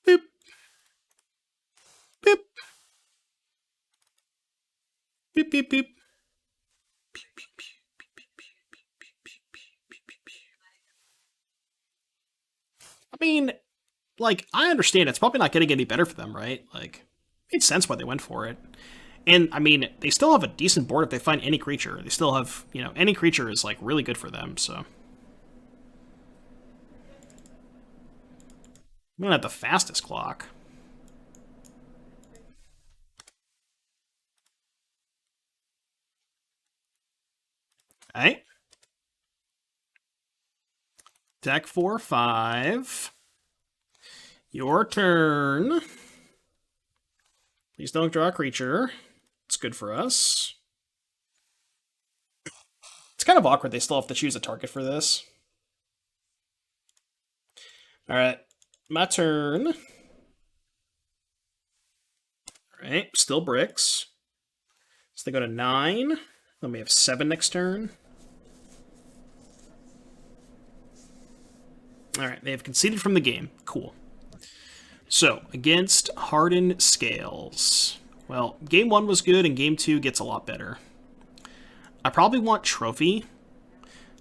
Boop. Boop. Beep, beep, beep. I mean, like, I understand it's probably not getting any better for them, right? Like, it made sense why they went for it. And, I mean, they still have a decent board if they find any creature. They still have, you know, any creature is, like, really good for them, so. I'm gonna have the fastest clock. Okay. Deck 4/5. Your turn. Please don't draw a creature. It's good for us. It's kind of awkward they still have to choose a target for this. Alright, my turn. Alright, still bricks. So they go to 9. Then we have 7 next turn. Alright, they have conceded from the game. Cool. So, against Hardened Scales. Well, game 1 was good, and game 2 gets a lot better. I probably want Trophy.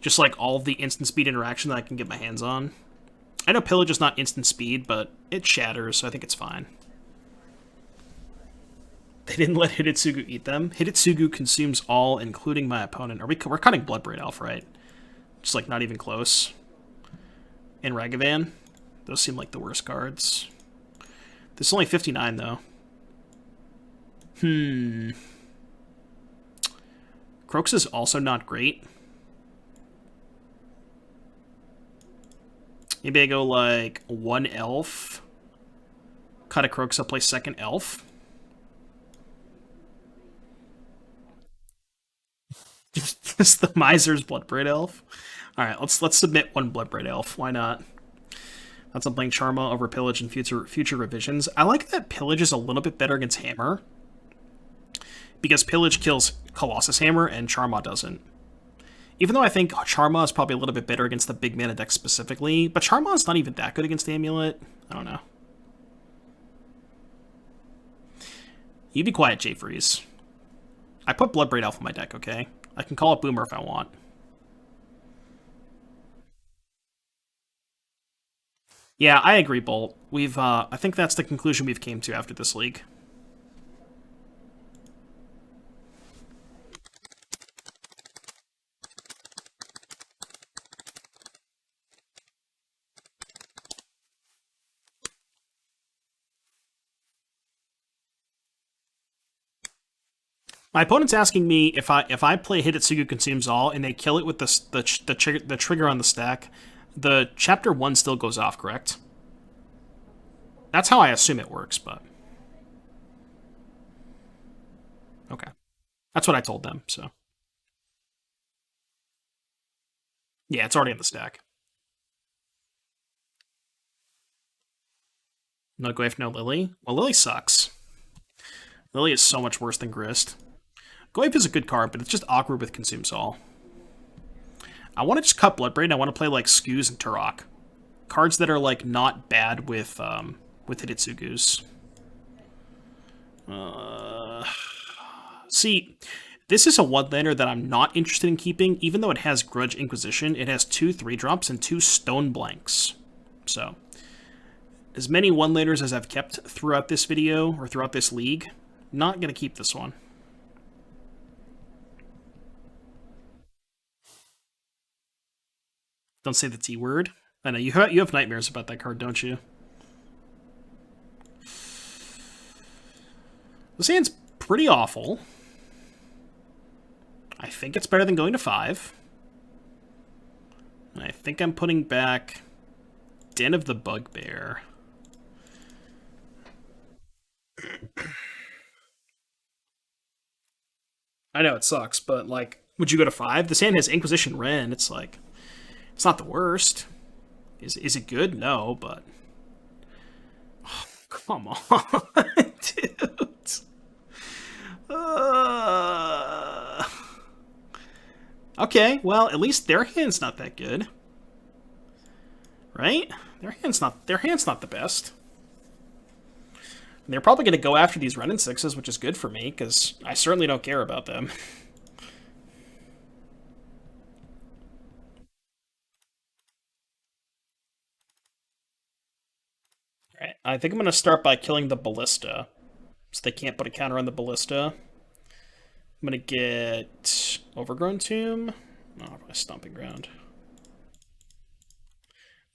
Just like all of the instant speed interaction that I can get my hands on. I know Pillage is not instant speed, but it shatters, so I think it's fine. They didn't let Hidetsugu eat them. Hidetsugu consumes all, including my opponent. We're cutting Bloodbraid Elf, right? Just like not even close. And Ragavan. Those seem like the worst cards. This is only 59, though. Kroxa is also not great. Maybe I go like 1 elf. Cut a Kroxa, play second elf. Just the Miser's Bloodbraid Elf. Alright, let's submit 1 Bloodbraid Elf. Why not? That's I'm playing Charma over Pillage in future revisions. I like that Pillage is a little bit better against Hammer. Because Pillage kills Colossus Hammer and Charma doesn't. Even though I think Charma is probably a little bit better against the big mana deck specifically, but Charma is not even that good against the Amulet. I don't know. You be quiet, Jay Freeze. I put Bloodbraid Elf in my deck, okay? I can call it Boomer if I want. Yeah, I agree, Bolt. I think that's the conclusion we've came to after this league. My opponent's asking me if I play Hidetsugu Consumes All and they kill it with the trigger on the stack, the chapter 1 still goes off, correct? That's how I assume it works, but okay. That's what I told them, so. Yeah, it's already in the stack. No Gwaif, no Lily. Well, Lily sucks. Lily is so much worse than Grist. Gwaif is a good card, but it's just awkward with Consumes All. I want to just cut Bloodbraid. I want to play like Skoos and Turok. Cards that are like not bad with Hidetsugus. See, this is a one-laner that I'm not interested in keeping, even though it has Grudge Inquisition. It has 2 3-drops and 2 stone blanks. So, as many one-laners as I've kept throughout this video, or throughout this league, not going to keep this one. Don't say the T word. I know, you have nightmares about that card, don't you? This hand's pretty awful. I think it's better than going to 5. And I think I'm putting back Den of the Bugbear. I know it sucks, but like, would you go to 5? This hand has Inquisition Wrenn. It's like, it's not the worst. Is it good? No, but oh, come on, dude. Okay, well, at least their hand's not that good, right? Their hand's not the best. And they're probably going to go after these Wrenn and Sixes, which is good for me because I certainly don't care about them. Alright, I think I'm going to start by killing the Ballista, so they can't put a counter on the Ballista. I'm going to get Overgrown Tomb. Oh, probably Stomping Ground.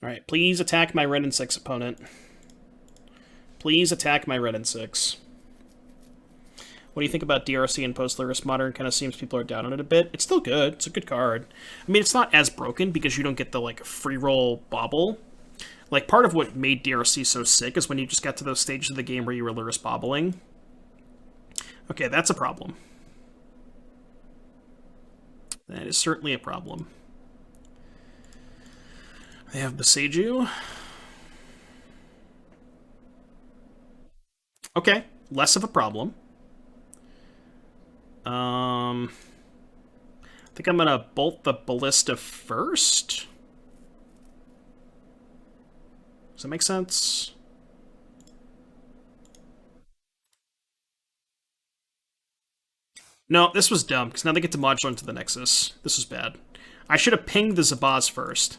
Alright, please attack my Wrenn and Six opponent. Please attack my Wrenn and Six. What do you think about DRC and post-Lurrus Modern? Kind of seems people are down on it a bit. It's still good. It's a good card. I mean, it's not as broken because you don't get the, like, free roll bobble. Like, part of what made DRC so sick is when you just got to those stages of the game where you were Lurrus bobbling. Okay, that's a problem. That is certainly a problem. They have Boseiju. Okay, less of a problem. I think I'm gonna bolt the Ballista first. Does that make sense? No, this was dumb, because now they get to modular into the Nexus. This was bad. I should have pinged the Zabaz first.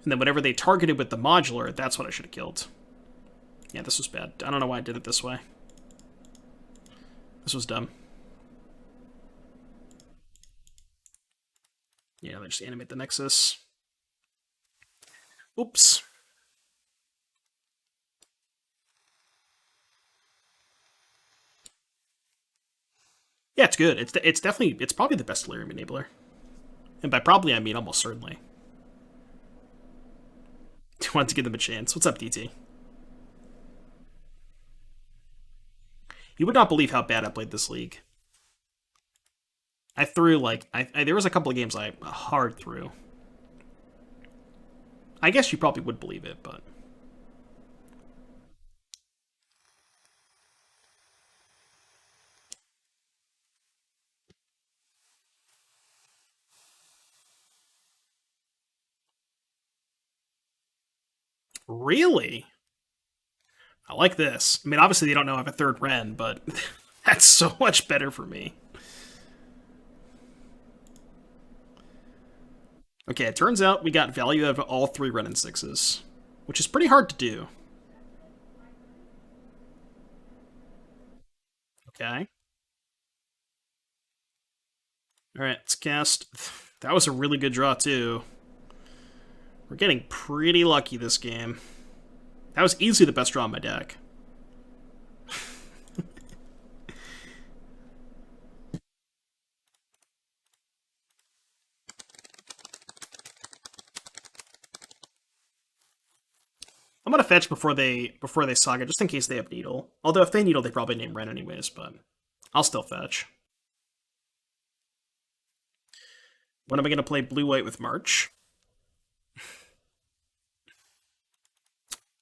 And then whatever they targeted with the modular, that's what I should have killed. Yeah, this was bad. I don't know why I did it this way. This was dumb. Yeah, they just animate the Nexus. Oops. Yeah, it's good. It's probably the best Delirium Enabler. And by probably, I mean almost certainly. Wanted to give them a chance. What's up, DT? You would not believe how bad I played this league. I threw, like, there was a couple of games I hard threw. I guess you probably would believe it, but... Really? I like this. I mean, obviously they don't know I have a third Wrenn, but that's so much better for me. Okay, it turns out we got value out of all 3 Wrenn and Sixes, which is pretty hard to do. Okay. Alright, let's cast... That was a really good draw, too. We're getting pretty lucky this game. That was easily the best draw in my deck. I'm gonna fetch before they saga, just in case they have Needle. Although if they Needle, they probably name Wrenn anyways, but I'll still fetch. When am I gonna play blue-white with March?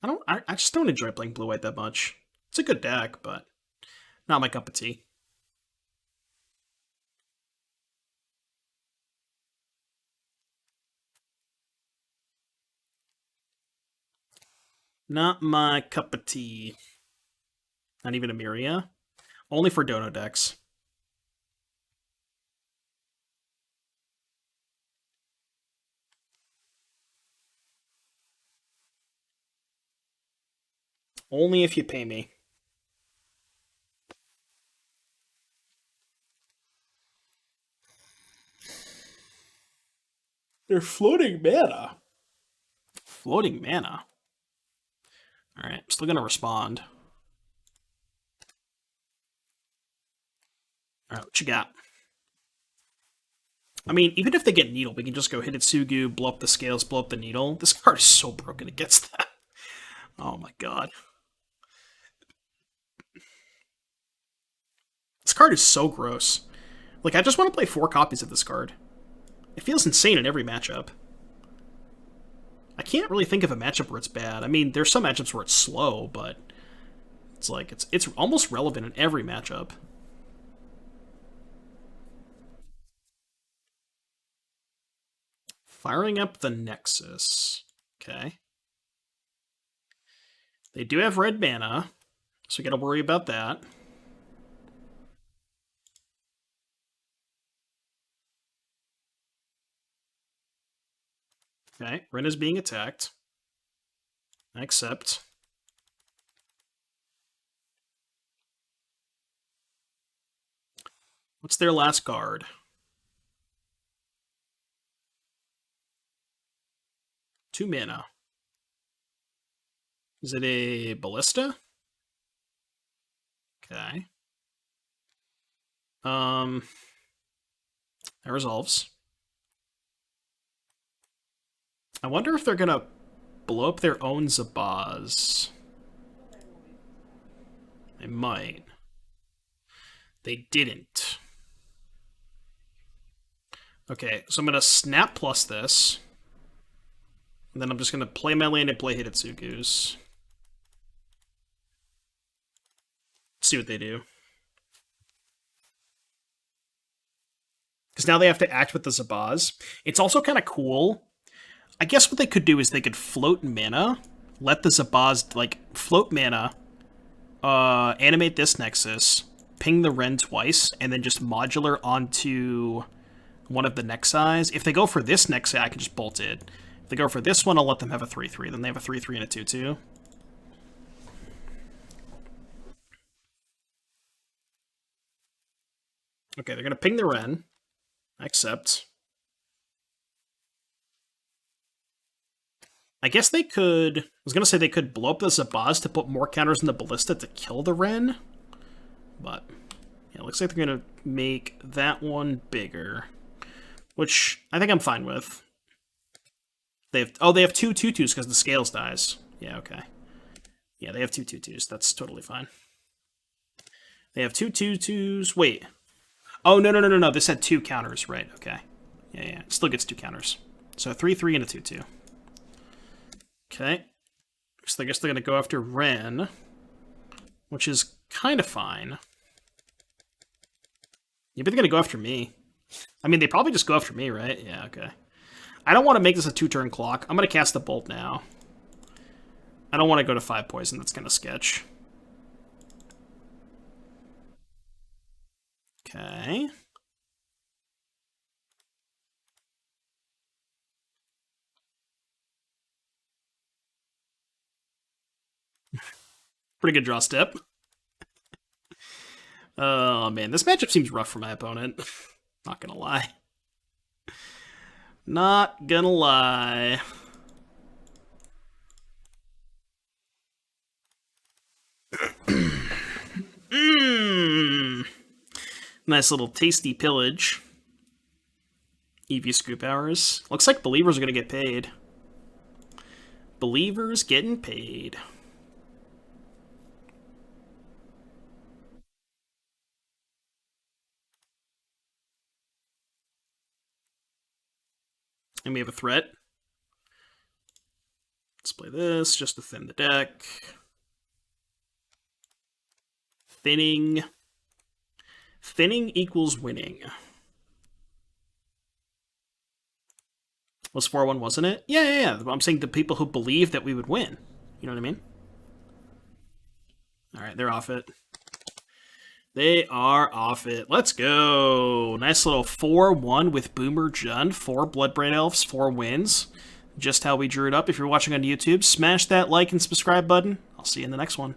I just don't enjoy playing blue-white that much. It's a good deck, but not my cup of tea. Not my cup of tea. Not even a Miria. Only for dono decks. Only if you pay me. They're floating mana. Floating mana. Alright, I'm still gonna respond. Alright, what you got? I mean, even if they get Needle, we can just go Hidetsugu, blow up the scales, blow up the Needle. This card is so broken against that. Oh my god. This card is so gross. Like, I just want to play 4 copies of this card. It feels insane in every matchup. I can't really think of a matchup where it's bad. I mean, there's some matchups where it's slow, but it's like it's almost relevant in every matchup. Firing up the Nexus. Okay. They do have red mana, so we gotta worry about that. Okay, Wrenn is being attacked. I accept. What's their last card? Two mana. Is it a Ballista? Okay. That resolves. I wonder if they're gonna blow up their own Zabaz. They might. They didn't. Okay, so I'm gonna snap plus this. And then I'm just gonna play my land and play Hidetsugu's. See what they do. Because now they have to act with the Zabaz. It's also kind of cool. I guess what they could do is they could float mana, let the Zabaz, like, float mana, animate this Nexus, ping the Wrenn twice, and then just modular onto one of the Nexis. If they go for this Nexi, I can just bolt it. If they go for this one, I'll let them have a 3-3. Then they have a 3-3 and a 2-2. Okay, they're going to ping the Wrenn. I accept. I guess they could... I was going to say they could blow up the Zabaz to put more counters in the Ballista to kill the Wrenn. But, yeah, it looks like they're going to make that one bigger. Which I think I'm fine with. They have... Oh, they have 2 2/2s because the Scales dies. Yeah, okay. Yeah, they have 2 2/2s. That's totally fine. They have 2 2/2s. Wait. Oh, no. This had 2 counters, right? Okay. Yeah. It still gets 2 counters. So 3-3 and a 2-2. Okay. So I guess they're going to go after Wrenn, which is kind of fine. Maybe they're going to go after me. I mean, they probably just go after me, right? Yeah, okay. I don't want to make this a 2-turn clock. I'm going to cast the Bolt now. I don't want to go to 5 poison. That's kind of sketch. Okay. Pretty good draw step. Oh, man. This matchup seems rough for my opponent. Not gonna lie. Not gonna lie. Nice little tasty pillage. EV scoop hours. Looks like believers are gonna get paid. Believers getting paid. And we have a threat. Let's play this just to thin the deck. Thinning. Thinning equals winning. Was 4-1, wasn't it? Yeah. I'm saying the people who believe that we would win. You know what I mean? Alright, they're off it. They are off it. Let's go. Nice little 4-1 with Boomer Jund. 4 Bloodbraid Elves, 4 wins. Just how we drew it up. If you're watching on YouTube, smash that like and subscribe button. I'll see you in the next one.